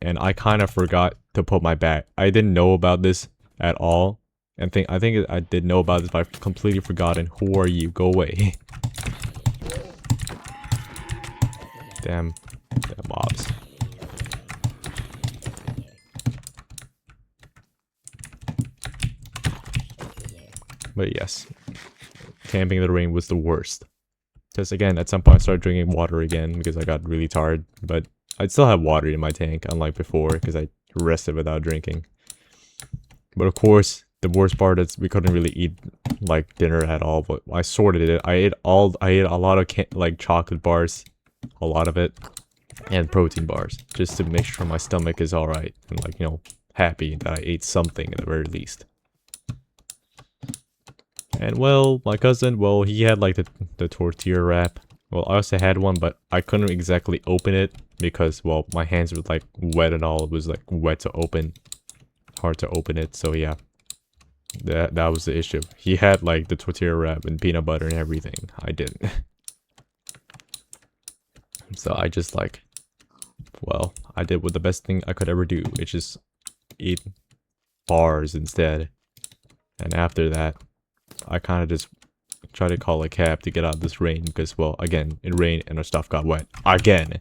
And I kind of forgot to put my bag. I didn't know about this at all. And I think I did know about this, but I've completely forgotten. Who are you? Go away. Damn mobs. But yes, camping in the rain was the worst. Because again, at some point I started drinking water again because I got really tired. But I still have water in my tank, unlike before, because I rested without drinking. But of course, the worst part is we couldn't really eat like dinner at all. But I sorted it. I ate a lot of like chocolate bars, a lot of it, and protein bars, just to make sure my stomach is all right and like, you know, happy that I ate something at the very least. And well, my cousin, well, he had like the tortilla wrap. Well, I also had one, but I couldn't exactly open it because, well, my hands were like wet and all. It was like wet to open. Hard to open it, so yeah. That was the issue. He had like the tortilla wrap and peanut butter and everything. I didn't. So I just like, well, I did what the best thing I could ever do, which is eat bars instead. And after that, I kind of just tried to call a cab to get out of this rain because, well, again, it rained and our stuff got wet. Again.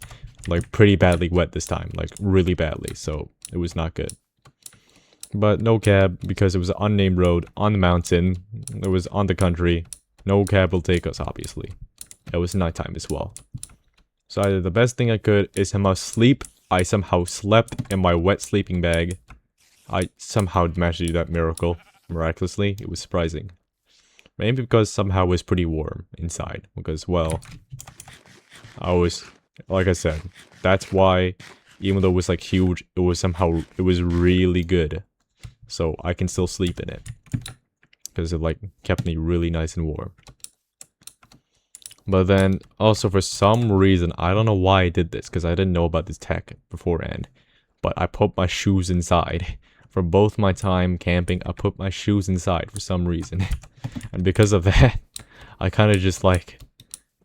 Like, pretty badly wet this time. Like, really badly. So, it was not good. But no cab because it was an unnamed road on the mountain. It was on the country. No cab will take us, obviously. It was nighttime as well. So I did the best thing I could is somehow sleep. I somehow slept in my wet sleeping bag. I somehow managed to do that miracle. Miraculously. It was surprising. Maybe because somehow it was pretty warm inside. Because, well, like I said, that's why, even though it was like huge, it was really good. So I can still sleep in it. Because it like kept me really nice and warm. But then, also for some reason, I don't know why I did this, because I didn't know about this tech beforehand. But I put my shoes inside. For both my time camping, I put my shoes inside for some reason. And because of that, I kind of just like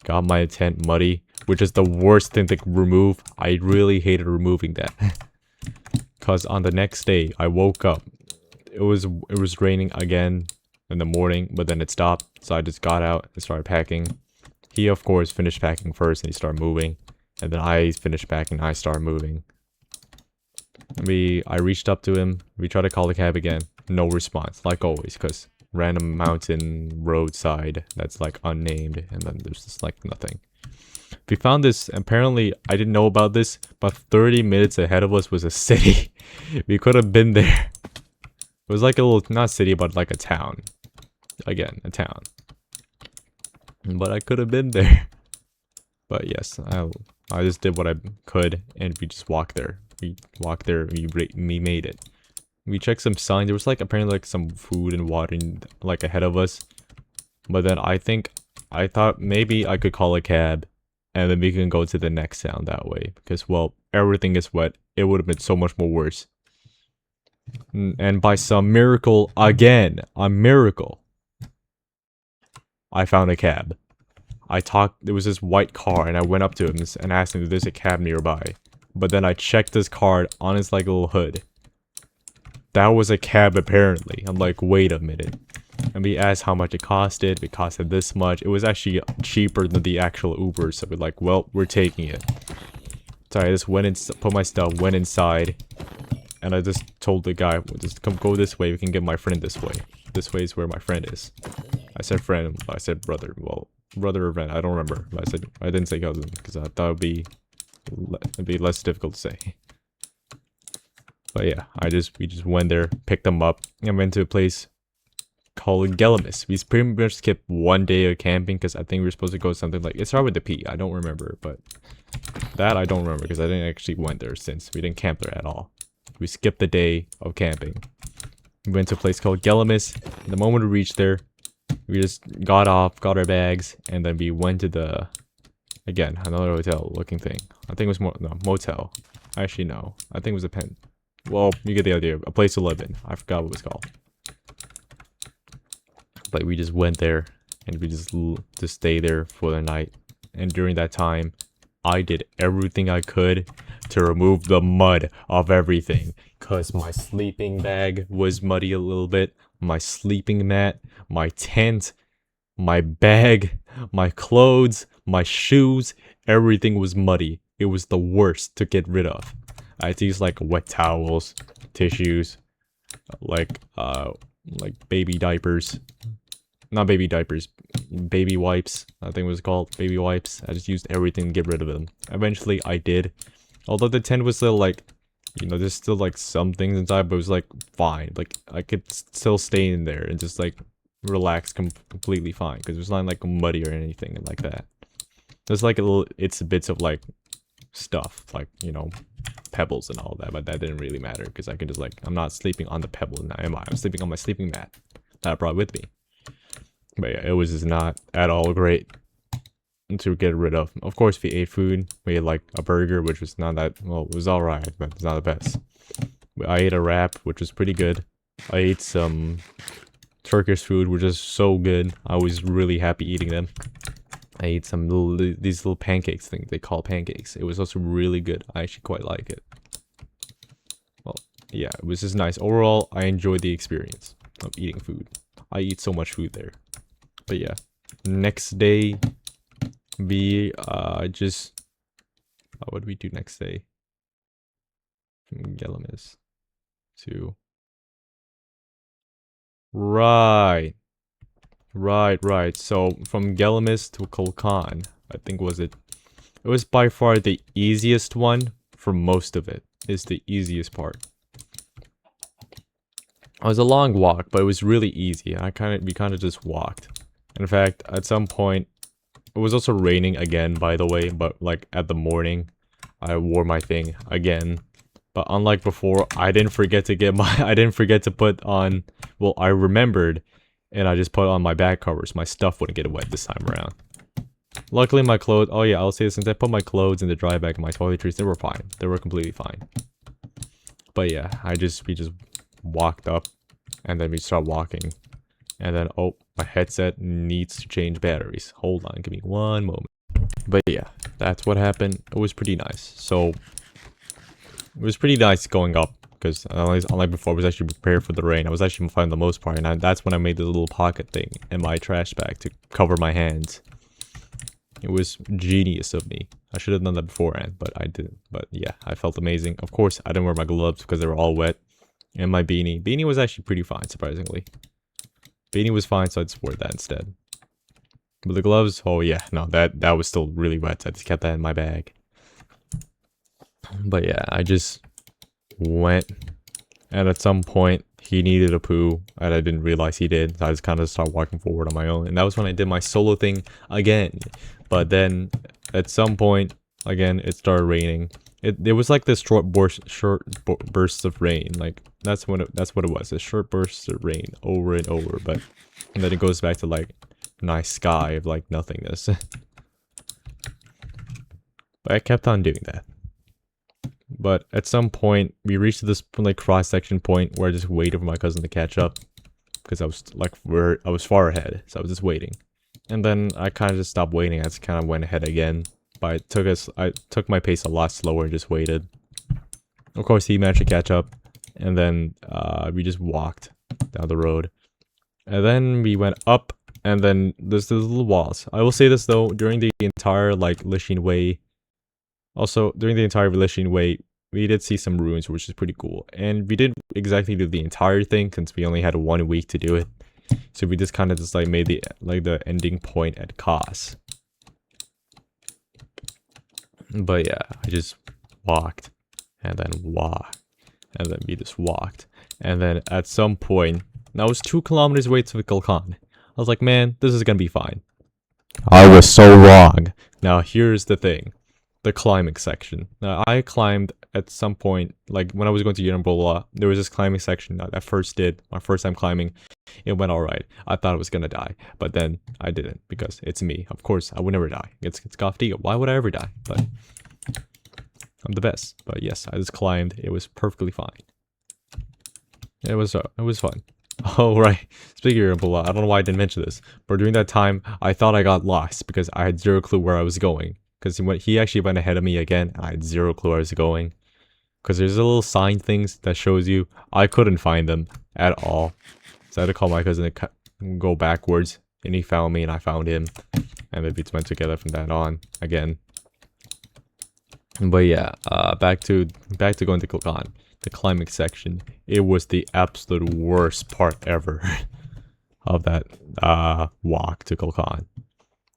got my tent muddy, which is the worst thing to remove. I really hated removing that. Because on the next day, I woke up. It was raining again in the morning, but then it stopped. So I just got out and started packing. He, of course, finished packing first and he started moving. And then I finished packing and I started moving. I reached up to him. We tried to call the cab again. No response, like always, because random mountain roadside that's like unnamed, and then there's just like nothing. We found this, apparently I didn't know about this, but 30 minutes ahead of us was a city. We could have been there. It was like a little, not city, but like a town. Again, a town. But I could have been there. But yes, I just did what I could, and we just walked there. We walked there, we made it. We checked some signs. There was like apparently like some food and water like ahead of us. But then I thought maybe I could call a cab and then we can go to the next town that way. Because, well, everything is wet. It would have been so much more worse. And by some miracle, again, a miracle, I found a cab. There was this white car, and I went up to him and asked him if there's a cab nearby. But then I checked his card on his, like, little hood. That was a cab, apparently. I'm like, wait a minute. And we asked how much it costed. It costed this much. It was actually cheaper than the actual Uber, so we're like, well, we're taking it. So I just went in, put my stuff, went inside, and I just told the guy, well, just come go this way, we can get my friend this way. This way is where my friend is. I said friend, I said brother. Well, brother or friend, I don't remember. But I didn't say cousin, because I thought it'd be less difficult to say. But yeah, we just went there, picked them up, and went to a place called Gelimis. We pretty much skipped one day of camping, because I think we were supposed to go something like, it started with the P, I don't remember, but that I don't remember, because I didn't actually went there since we didn't camp there at all. We skipped the day of camping. We went to a place called Gelimis. The moment we reached there, we just got off, got our bags, and then we went to the, again, another hotel looking thing. I think it was motel. Actually, no. I think it was a pen. Well, you get the idea. A place to live in. I forgot what it was called. But we just went there, and we just stay there for the night. And during that time, I did everything I could to remove the mud of everything. Because my sleeping bag was muddy a little bit. My sleeping mat, my tent, my bag, my clothes, my shoes, everything was muddy. It was the worst to get rid of. I had to use like wet towels, tissues, like baby diapers. Not baby diapers, baby wipes, I think it was called, baby wipes. I just used everything to get rid of them. Eventually, I did. Although the tent was still like, you know, there's still like some things inside, but it was like fine. Like, I could still stay in there and just like relax completely fine. Because it was not like muddy or anything like that. There's like a little, it's bits of like stuff, like, you know, pebbles and all that. But that didn't really matter because I could just like, I'm not sleeping on the pebble now, am I? I'm sleeping on my sleeping mat that I brought with me. But yeah, it was just not at all great to get rid of. Of course, we ate food. We ate like a burger, which was not that, well, it was alright, but it's not the best. I ate a wrap, which was pretty good. I ate some Turkish food, which is so good. I was really happy eating them. I ate some these little pancakes things they call pancakes. It was also really good. I actually quite like it. Well, yeah, it was just nice. Overall, I enjoyed the experience of eating food. I eat so much food there. But yeah, next day, we what did we do next day? From Gelimis to right. So from Gelimis to Kulkan, I think it was by far the easiest one for most of it. It's the easiest part. It was a long walk, but it was really easy. We kind of just walked. In fact, at some point, it was also raining again, by the way, but like at the morning, I wore my thing again. But unlike before, I didn't forget to put on, well, I remembered, and I just put on my bag covers. My stuff wouldn't get wet this time around. Luckily, my clothes, oh yeah, I'll say this, since I put my clothes in the dry bag and my toiletries, they were fine. They were completely fine. But yeah, we just walked up, and then we start walking. And then, oh, my headset needs to change batteries. Hold on, give me one moment. But yeah, that's what happened. It was pretty nice. So, it was pretty nice going up. Because unlike before, I was actually prepared for the rain. I was actually fine the most part. And that's when I made this little pocket thing in my trash bag to cover my hands. It was genius of me. I should have done that beforehand, but I didn't. But yeah, I felt amazing. Of course, I didn't wear my gloves because they were all wet. And my beanie. Beanie was actually pretty fine, surprisingly. Beanie was fine, so I just wore that instead. But the gloves, oh yeah, no, that was still really wet. So I just kept that in my bag. But yeah, I just went, and at some point, he needed a poo, and I didn't realize he did. So I just kind of started walking forward on my own, and that was when I did my solo thing again. But then, at some point, again, it started raining. It was like this short bursts of rain, like that's what it was, a short bursts of rain over and over, but and then it goes back to like nice sky of like nothingness. But I kept on doing that. But at some point, we reached this like cross-section point where I just waited for my cousin to catch up. Because I was like, I was far ahead. So I was just waiting. And then I kind of just stopped waiting. I just kind of went ahead again. But I took my pace a lot slower and just waited. Of course, he managed to catch up. And then we just walked down the road. And then we went up. And then there's those little walls. I will say this though, during the entire like Lishing Way. Also, during the entire Lishing Way, we did see some ruins, which is pretty cool. And we didn't exactly do the entire thing since we only had 1 week to do it. So we just kind of just like made the ending point at Kos. But yeah, I just walked and then walked and then we just walked. And then at some point, and I was 2 kilometers away to the Kulkan. I was like, man, this is gonna be fine. I was so wrong. Now here's the thing. The climbing section. Now I climbed at some point, like when I was going to Yerimbola, there was this climbing section that I first did, my first time climbing. It went alright. I thought I was gonna die, but then I didn't because it's me. Of course, I would never die. It's goffdeo. Why would I ever die? But I'm the best. But yes, I just climbed. It was perfectly fine. It was fun. Oh, right. Speaking of Yerimbola, I don't know why I didn't mention this, but during that time, I thought I got lost because I had 0 clue where I was going. Because he actually went ahead of me again, and I had 0 clue where I was going. Because there's a little sign things that shows you. I couldn't find them at all. So I had to call my cousin to go backwards. And he found me, and I found him. And then we went together from that on again. But yeah, back to going to Kulkan. The climbing section. It was the absolute worst part ever of that walk to Kulkan.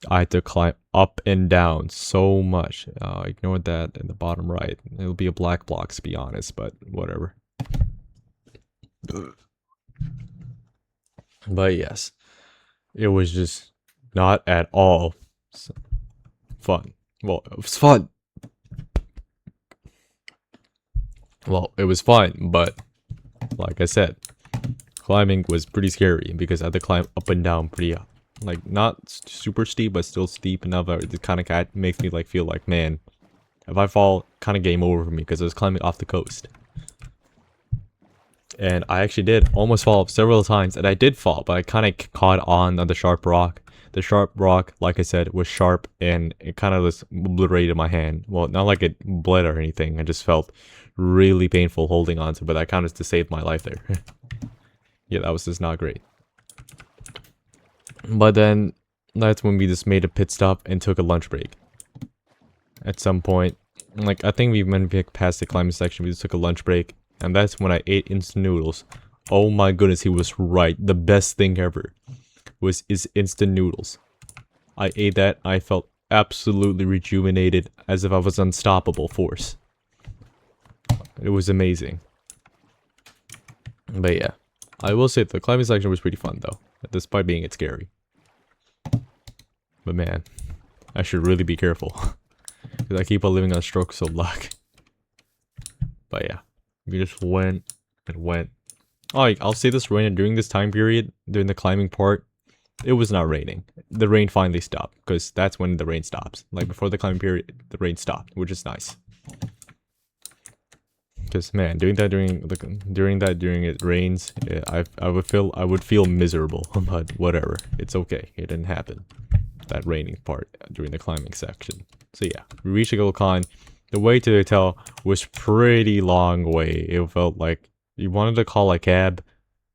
I had to climb up and down so much. Ignore that in the bottom right. It'll be a black block to be honest, but whatever. But yes, it was just not at all fun. Well, it was fun. Well, it was fun, but like I said, climbing was pretty scary because I had to climb up and down pretty like not super steep but still steep enough that it kind of makes me like feel like, man, if I fall, kind of game over for me because I was climbing off the coast. And I actually did almost fall several times, and I did fall, but I kind of caught on the sharp rock. The sharp rock, like I said, was sharp, and it kind of just obliterated my hand. Well, not like it bled or anything. I just felt really painful holding on to it, but that kind of just saved my life there. Yeah, that was just not great. But then, that's when we just made a pit stop and took a lunch break. At some point, like, I think we went past the climbing section, we just took a lunch break. And that's when I ate instant noodles. Oh my goodness, he was right. The best thing ever is instant noodles. I ate that. I felt absolutely rejuvenated, as if I was unstoppable force. It was amazing. But yeah, I will say the climbing section was pretty fun though, despite being scary. But man, I should really be careful because I keep on living on strokes of luck. But yeah. We just went and went. Oh, I'll say this right, during this time period, during the climbing part, it was not raining. The rain finally stopped, because that's when the rain stops. Like, before the climbing period, the rain stopped, which is nice. Because, man, during it rains, yeah, I would feel miserable, but whatever. It's okay. It didn't happen. That raining part during the climbing section. So yeah, we reached Kulkan. The way to the hotel was pretty long way. It felt like we wanted to call a cab,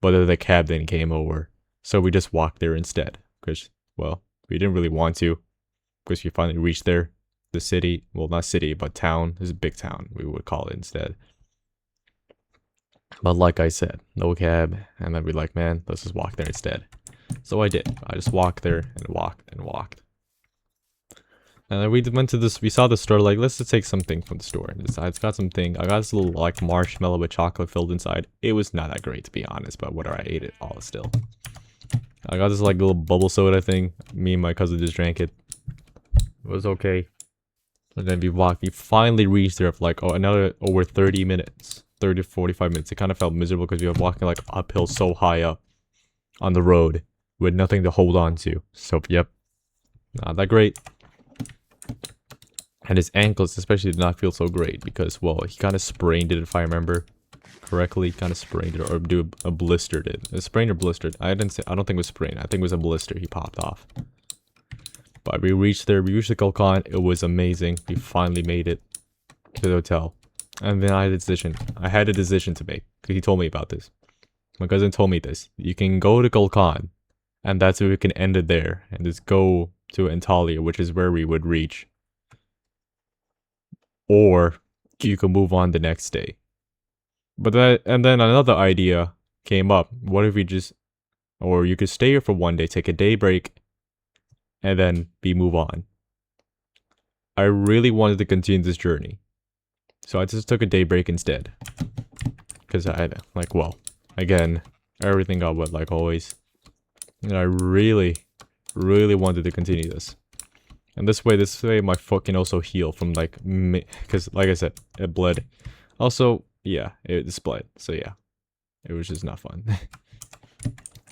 but then the cab then came over. So we just walked there instead. Because, well, we didn't really want to. Because we finally reached there. The city, well, not city, but town. This is a big town, we would call it instead. But like I said, no cab. And then we're like, man, let's just walk there instead. So I did. I just walked there and walked and walked. And then we went to this, we saw the store, like, let's just take something from the store. And it's got something, I got this little, like, marshmallow with chocolate filled inside. It was not that great, to be honest, but whatever, I ate it all still. I got this, like, little bubble soda thing. Me and my cousin just drank it. It was okay. And then we finally reached there for, like, another over 30 minutes. 30 to 45 minutes. It kind of felt miserable because we were walking, like, uphill so high up on the road with nothing to hold on to. So, yep. Not that great. And his ankles especially did not feel so great because, well, he kind of sprained it, if I remember correctly. Kind of sprained it, or blistered it. A sprained or blistered? I don't think it was sprained. I think it was a blister he popped off. But we reached there. We reached the Gulkan. It was amazing. We finally made it to the hotel. And then I had a decision to make. He told me about this. My cousin told me this. You can go to Gulkan, and that's where we can end it there, and just go to Antalya, which is where we would reach. Or you can move on the next day. And then another idea came up. What if we just, or you could stay here for one day, take a day break, and then move on. I really wanted to continue this journey, so I just took a day break instead. Because I had, well, again, everything got wet like always. And I really wanted to continue this. And this way my foot can also heal from because like I said, it bled. Also, yeah, it bled. So yeah, it was just not fun.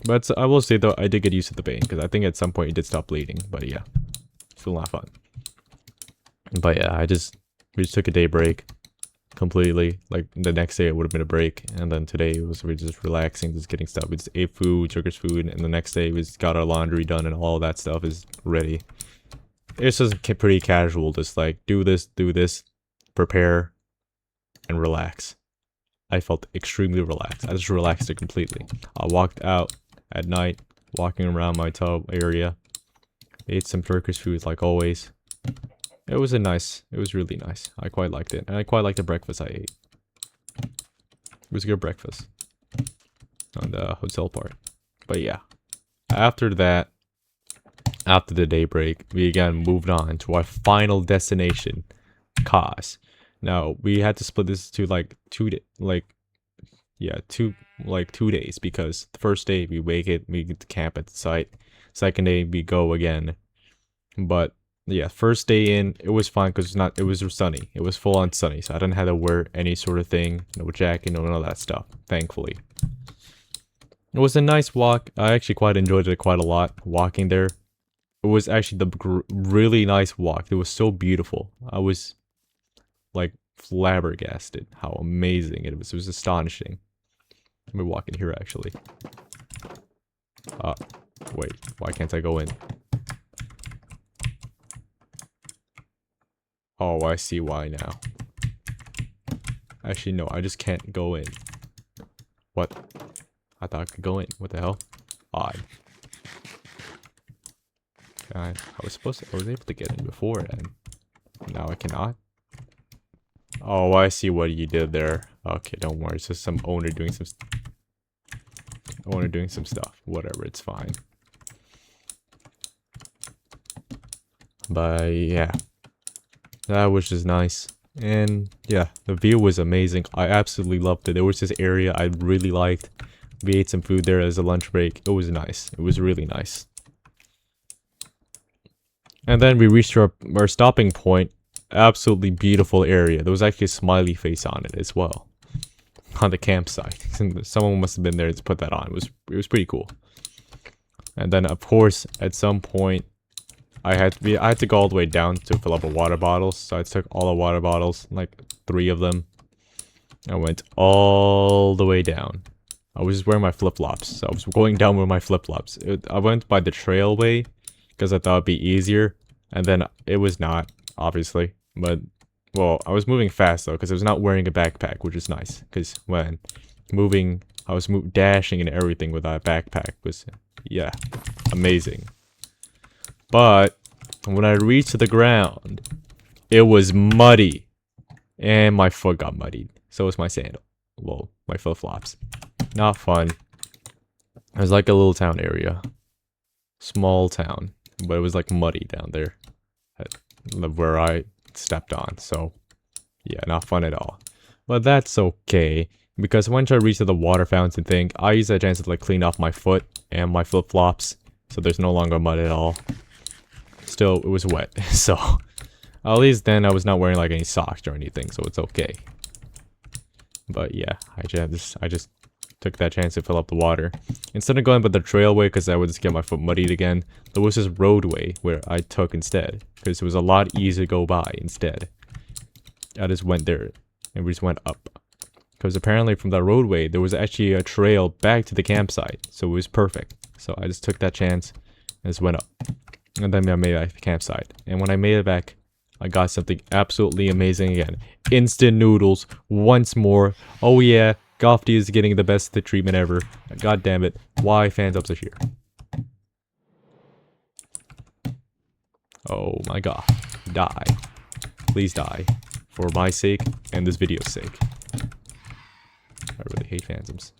But I will say though, I did get used to the pain because I think at some point it did stop bleeding. But yeah, still not fun. But yeah, we just took a day break completely. Like the next day it would have been a break, and then today we just relaxing, just getting stuff. We just ate food, Turkish food, and the next day we just got our laundry done and all that stuff is ready. It's just pretty casual, just like do this, prepare, and relax. I felt extremely relaxed. I just relaxed it completely. I walked out at night, walking around my tub area, ate some Turkish food like always. It was really nice. I quite liked it, and I quite liked the breakfast I ate. It was a good breakfast on the hotel part. But yeah, after that, after the day break, we again moved on to our final destination, Kos. Now we had to split this to 2 days, because the first day we get to camp at the site. Second day we go again. But yeah, first day in, it was fine because it was sunny. It was full on sunny, so I didn't have to wear any sort of thing, no jacket, none of that stuff, thankfully. It was a nice walk. I actually quite enjoyed it quite a lot, walking there. It was actually really nice walk. It was so beautiful. I was flabbergasted how amazing it was. It was astonishing. Let me walk in here actually. Wait, why can't I go in? Oh, I see why now. Actually, no, I just can't go in. What? I thought I could go in. What the hell? Odd. I was able to get in before, and now I cannot. Oh, I see what you did there. Okay, don't worry. It's just some owner doing some stuff. Whatever, it's fine. But yeah, that was just nice. And yeah, the view was amazing. I absolutely loved it. There was this area I really liked. We ate some food there as a lunch break. It was nice. It was really nice. And then we reached our stopping point. Absolutely beautiful area. There was actually a smiley face on it as well, on the campsite. Someone must have been there to put that on. It was pretty cool. And then of course at some point I had to go all the way down to fill up a water bottle. So I took all the water bottles, like 3 of them. I went all the way down. I was just wearing my flip-flops, so I was going down with my flip-flops. I went by the trailway because I thought it'd be easier, and then it was not, obviously. But well, I was moving fast though because I was not wearing a backpack, which is nice. Because when moving, I was dashing and everything with that backpack. Was, yeah, amazing. But when I reached the ground, it was muddy, and my foot got muddied. So was my sandal. Well, my flip-flops. Not fun. It was like a little town area. Small town. But it was like muddy down there. Where I stepped on. So, yeah, not fun at all. But that's okay. Because once I reached the water fountain thing, I used that chance to clean off my foot and my flip-flops. So there's no longer mud at all. Still, it was wet. So, at least then I was not wearing any socks or anything. So it's okay. But yeah, I just took that chance to fill up the water. Instead of going by the trailway because I would just get my foot muddied again, there was this roadway where I took instead because it was a lot easier to go by instead. I just went there and we just went up. Because apparently from that roadway, there was actually a trail back to the campsite. So it was perfect. So I just took that chance and just went up. And then I made it back to the campsite. And when I made it back, I got something absolutely amazing again. Instant noodles once more. Oh yeah, goffdeo is getting the best treatment ever. God damn it. Why fans up here? Oh my god. Die. Please die. For my sake and this video's sake. I really hate phantoms.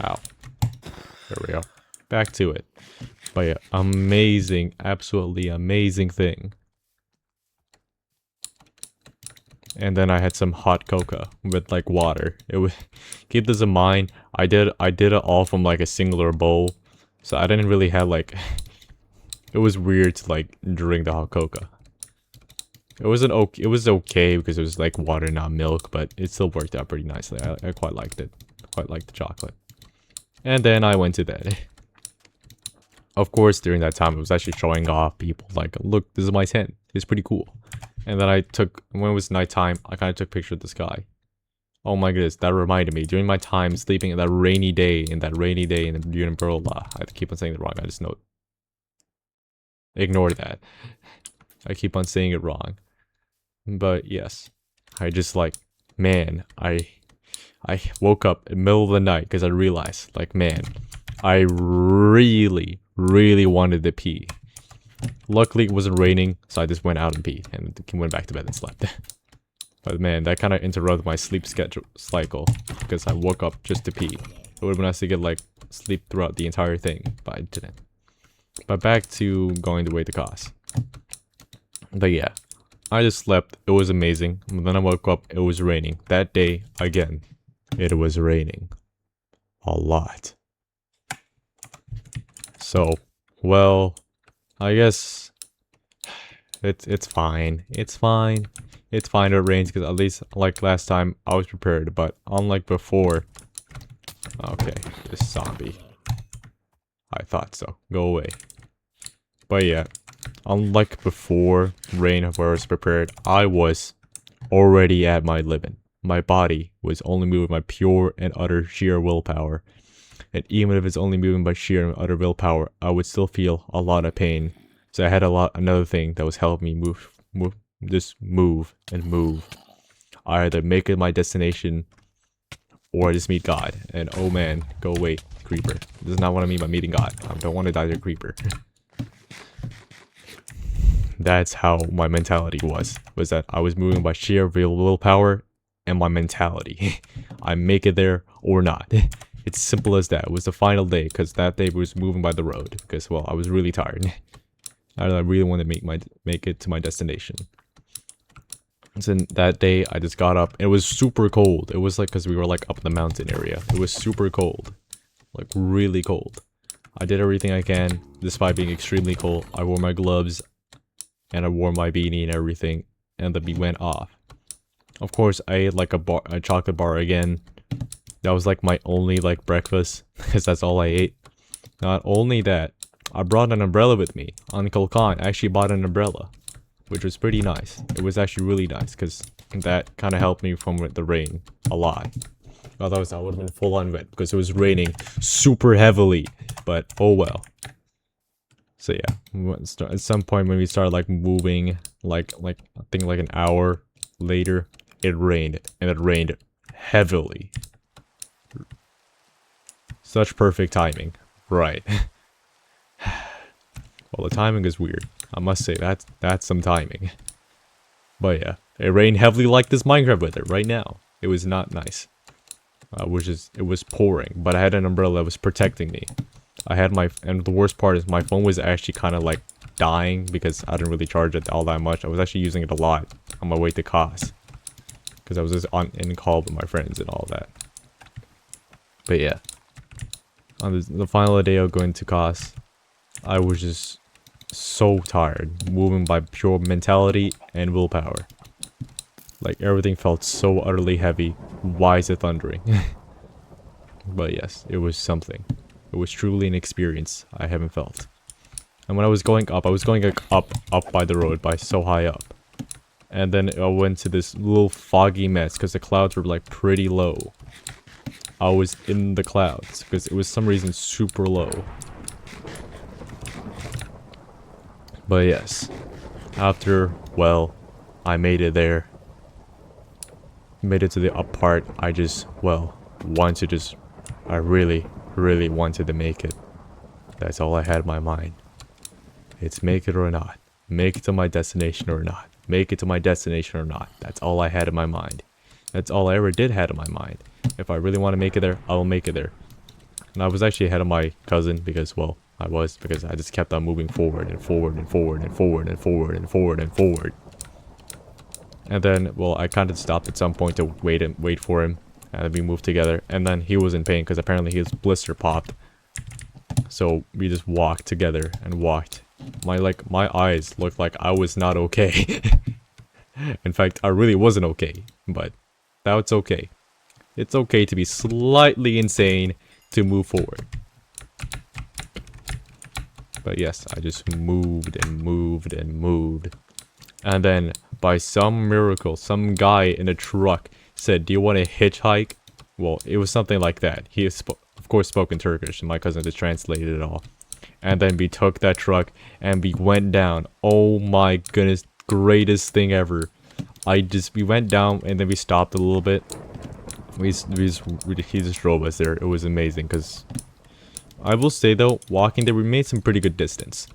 Ow. There we go. Back to it. But yeah, amazing, absolutely amazing thing. And then I had some hot cocoa with like water. It was keep this in mind. I did it all from like a singular bowl. So I didn't really have like it was weird to like drink the hot cocoa. It wasn't okay. It was okay because it was like water, not milk, but it still worked out pretty nicely. I quite liked it. Quite liked the chocolate. And then I went to bed. Of course, during that time, it was actually showing off people like, look, this is my tent. It's pretty cool. And then I took, when it was nighttime, I kind of took a picture of the sky. Oh my goodness, that reminded me. During my time sleeping in that rainy day, in the Umbrella, I keep on saying it wrong. I just know. Ignore that. I keep on saying it wrong. But yes, I just like, man, I woke up in the middle of the night because I realized, like, man, I really wanted to pee. Luckily, it wasn't raining, so I just went out and peed and went back to bed and slept. But man, that kind of interrupted my sleep cycle because I woke up just to pee. It would have been nice to get like sleep throughout the entire thing, but I didn't. But back to going the way to cost. But yeah, I just slept. It was amazing. And then I woke up. It was raining. That day, again, it was raining. A lot. So, well, I guess it's fine. It's fine. It's fine if it rains because at least like last time I was prepared. But unlike before, okay, this zombie. I thought so. Go away. But yeah, unlike before rain where I was prepared, I was already at my limit. My body was only moving by pure and utter sheer willpower. And even if it's only moving by sheer and utter willpower, I would still feel a lot of pain. So I had another thing that was helping me move. I either make it my destination or I just meet God. And oh man, go away, creeper. This is not what I mean by meeting God. I don't want to die to a creeper. That's how my mentality was that I was moving by sheer willpower and my mentality. I make it there or not. It's simple as that. It was the final day because that day was moving by the road because, well, I was really tired. I really wanted to make it to my destination. So that day, I just got up. It was super cold. It was like because we were like up in the mountain area. It was super cold. Like really cold. I did everything I can despite being extremely cold. I wore my gloves and I wore my beanie and everything. And the bee went off. Of course, I ate like a chocolate bar again. That was like my only like breakfast because that's all I ate. Not only that, I brought an umbrella with me. Uncle Khan actually bought an umbrella, which was pretty nice. It was actually really nice because that kind of helped me from the rain a lot. Otherwise, I would have been full on wet because it was raining super heavily. But oh well. So yeah, at some point when we started like moving, like I think like an hour later, it rained and it rained heavily. Such perfect timing, right? Well, the timing is weird. I must say that's some timing. But yeah, it rained heavily like this Minecraft weather right now. It was not nice. It was pouring, but I had an umbrella that was protecting me. And the worst part is my phone was actually kind of like dying because I didn't really charge it all that much. I was actually using it a lot on my way to Kos. Because I was just in call with my friends and all that. But yeah. On the final day of going to Kos, I was just so tired, moving by pure mentality and willpower. Like, everything felt so utterly heavy. Why is it thundering? But yes, it was something. It was truly an experience I haven't felt. And when I was going up, I was going like up by the road, by so high up. And then I went to this little foggy mess because the clouds were like pretty low. I was in the clouds because it was some reason super low. But yes, after, well, I made it there. Made it to the up part. I just, well, I really, really wanted to make it. That's all I had in my mind. It's make it or not. Make it to my destination or not. Make it to my destination or not. That's all I had in my mind. That's all I ever did had in my mind. If I really want to make it there, I will make it there. And I was actually ahead of my cousin because, well, because I just kept on moving forward and forward and forward and forward and forward and forward and forward. And then, well, I kind of stopped at some point to wait for him. And then we moved together. And then he was in pain because apparently his blister popped. So we just walked together and walked. My eyes looked like I was not okay. In fact, I really wasn't okay. But that's okay. It's okay to be slightly insane to move forward. But yes, I just moved and moved and moved. And then, by some miracle, some guy in a truck said, "Do you want to hitchhike?" Well, it was something like that. He, of course, spoke in Turkish, and my cousin just translated it all. And then we took that truck, and we went down. Oh my goodness, greatest thing ever. We went down, and then we stopped a little bit. He just drove us there. It was amazing, because I will say, though, walking there, we made some pretty good distance.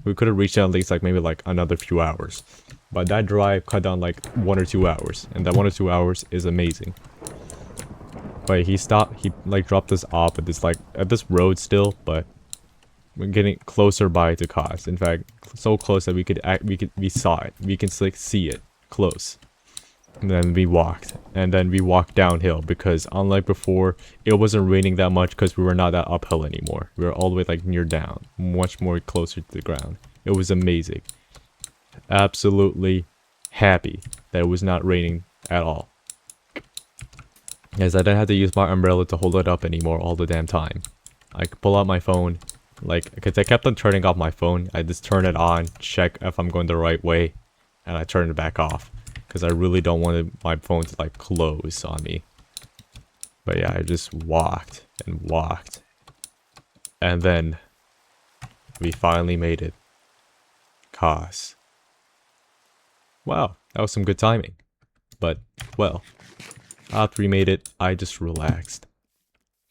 We could have reached out at least, like, maybe, like, another few hours. But that drive cut down, like, 1 or 2 hours. And that 1 or 2 hours is amazing. But he like, dropped us off at this road still, but we're getting closer by to Kos. In fact, so close that we saw it. We can, like, see it close. And then we walked. And then we walked downhill because, unlike before, it wasn't raining that much because we were not that uphill anymore. We were all the way, like, near down. Much more closer to the ground. It was amazing. Absolutely happy that it was not raining at all. As I didn't have to use my umbrella to hold it up anymore all the damn time. I could pull out my phone. Like, because I kept on turning off my phone. I just turn it on, check if I'm going the right way. And I turn it back off. Because I really don't want my phone to, like, close on me. But yeah, I just walked and walked. And then we finally made it. Kos. Wow, that was some good timing. But, well, after we made it, I just relaxed.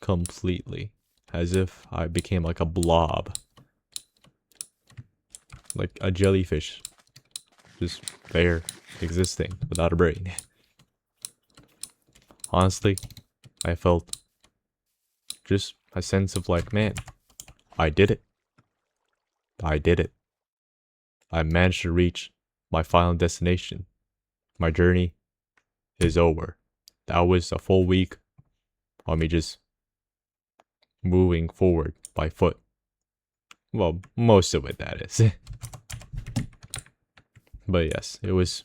Completely. As if I became like a blob. Like a jellyfish. Just there, existing, without a brain. Honestly, I felt just a sense of like, man, I did it. I did it. I managed to reach my final destination. My journey is over. That was a full week of me just moving forward by foot. Well, most of it, that is. But yes, it was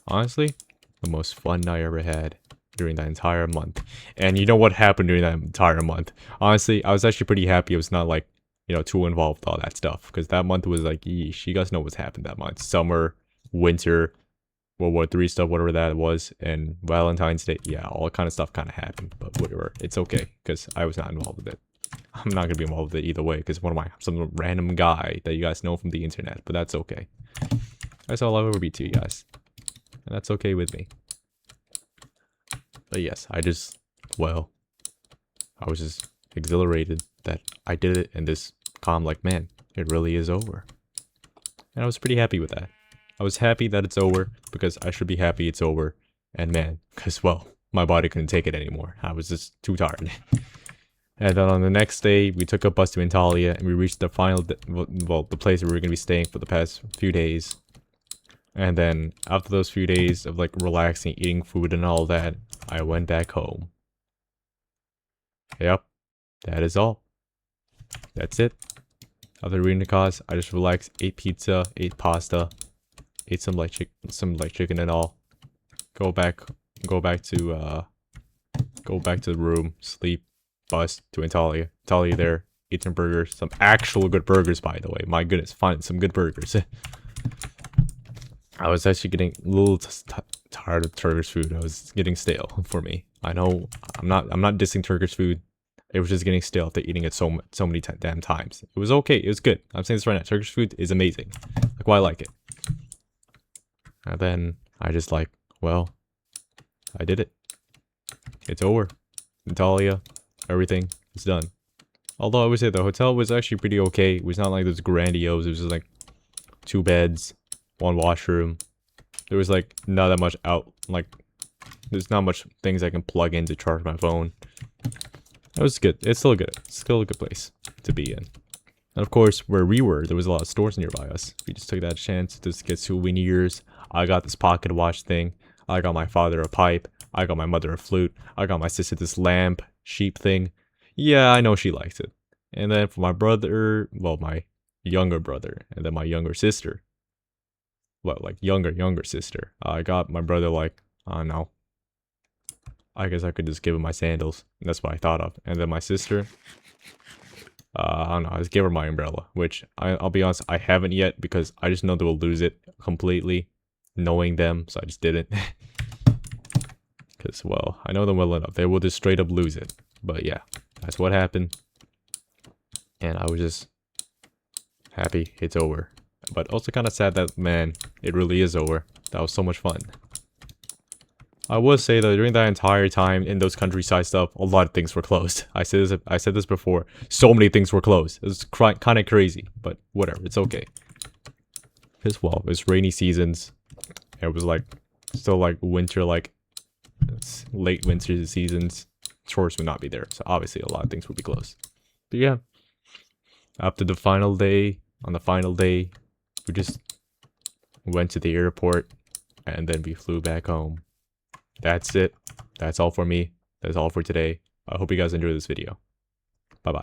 honestly the most fun I ever had during that entire month. And you know what happened during that entire month? Honestly, I was actually pretty happy I was not like, you know, too involved with all that stuff. Because that month was like, yeesh, you guys know what's happened that month. Summer, winter, World War III stuff, whatever that was, and Valentine's Day. Yeah, all kind of stuff kind of happened. But whatever, it's okay, because I was not involved with it. I'm not going to be involved with it either way, because some random guy that you guys know from the internet. But that's okay. That's all I'll ever be to you guys. And that's okay with me. But yes, I was just exhilarated that I did it and this calm like, man, it really is over. And I was pretty happy with that. I was happy that it's over because I should be happy it's over. And man, because, well, my body couldn't take it anymore. I was just too tired. And then on the next day, we took a bus to Antalya and we reached the the place where we were going to be staying for the past few days. And then after those few days of like relaxing, eating food and all that, I went back home. Yep, that is all. That's it. After reading the cause, I just relaxed, ate pizza, ate pasta, ate some chicken and all. go back, go back to the room, sleep, bus to Antalya. Antalya there, eat some burgers, some actual good burgers, by the way. My goodness, find some good burgers. I was actually getting a little tired of Turkish food. I was getting stale for me. I know I'm not dissing Turkish food. It was just getting stale after eating it so many damn times. It was okay. It was good. I'm saying this right now. Turkish food is amazing. Like, why I like it. And then I just like, well, I did it. It's over. Antalya, everything is done. Although I would say the hotel was actually pretty okay. It was not like this grandiose. It was just like 2 beds, 1 washroom. There was like not that much there's not much things I can plug in to charge my phone. It was good. It's still good. It's still a good place to be in. And of course, where we were, there was a lot of stores nearby us. We just took that chance to just get souvenirs. I got this pocket watch thing. I got my father a pipe. I got my mother a flute. I got my sister this lamp, sheep thing. Yeah, I know she liked it. And then for my brother, well, my younger brother, and then my younger sister. Well, like younger sister. I got my brother like, I don't know. I guess I could just give him my sandals. And that's what I thought of. And then my sister, I don't know, I just gave her my umbrella. Which, I'll be honest, I haven't yet because I just know they will lose it completely. Knowing them, so I just didn't. Because, well, I know them well enough. They will just straight up lose it. But yeah, that's what happened. And I was just happy it's over. But also kind of sad that, man, it really is over. That was so much fun. I will say though, during that entire time in those countryside stuff, a lot of things were closed. I said this before. So many things were closed. It was kind of crazy, but whatever. It's okay. Because, well, it was rainy seasons. It was like still like winter, like late winter seasons. Chores would not be there, so obviously a lot of things would be closed. But yeah, after the final day, on the final day, we just went to the airport and then we flew back home. That's it. That's all for me. That's all for today. I hope you guys enjoyed this video.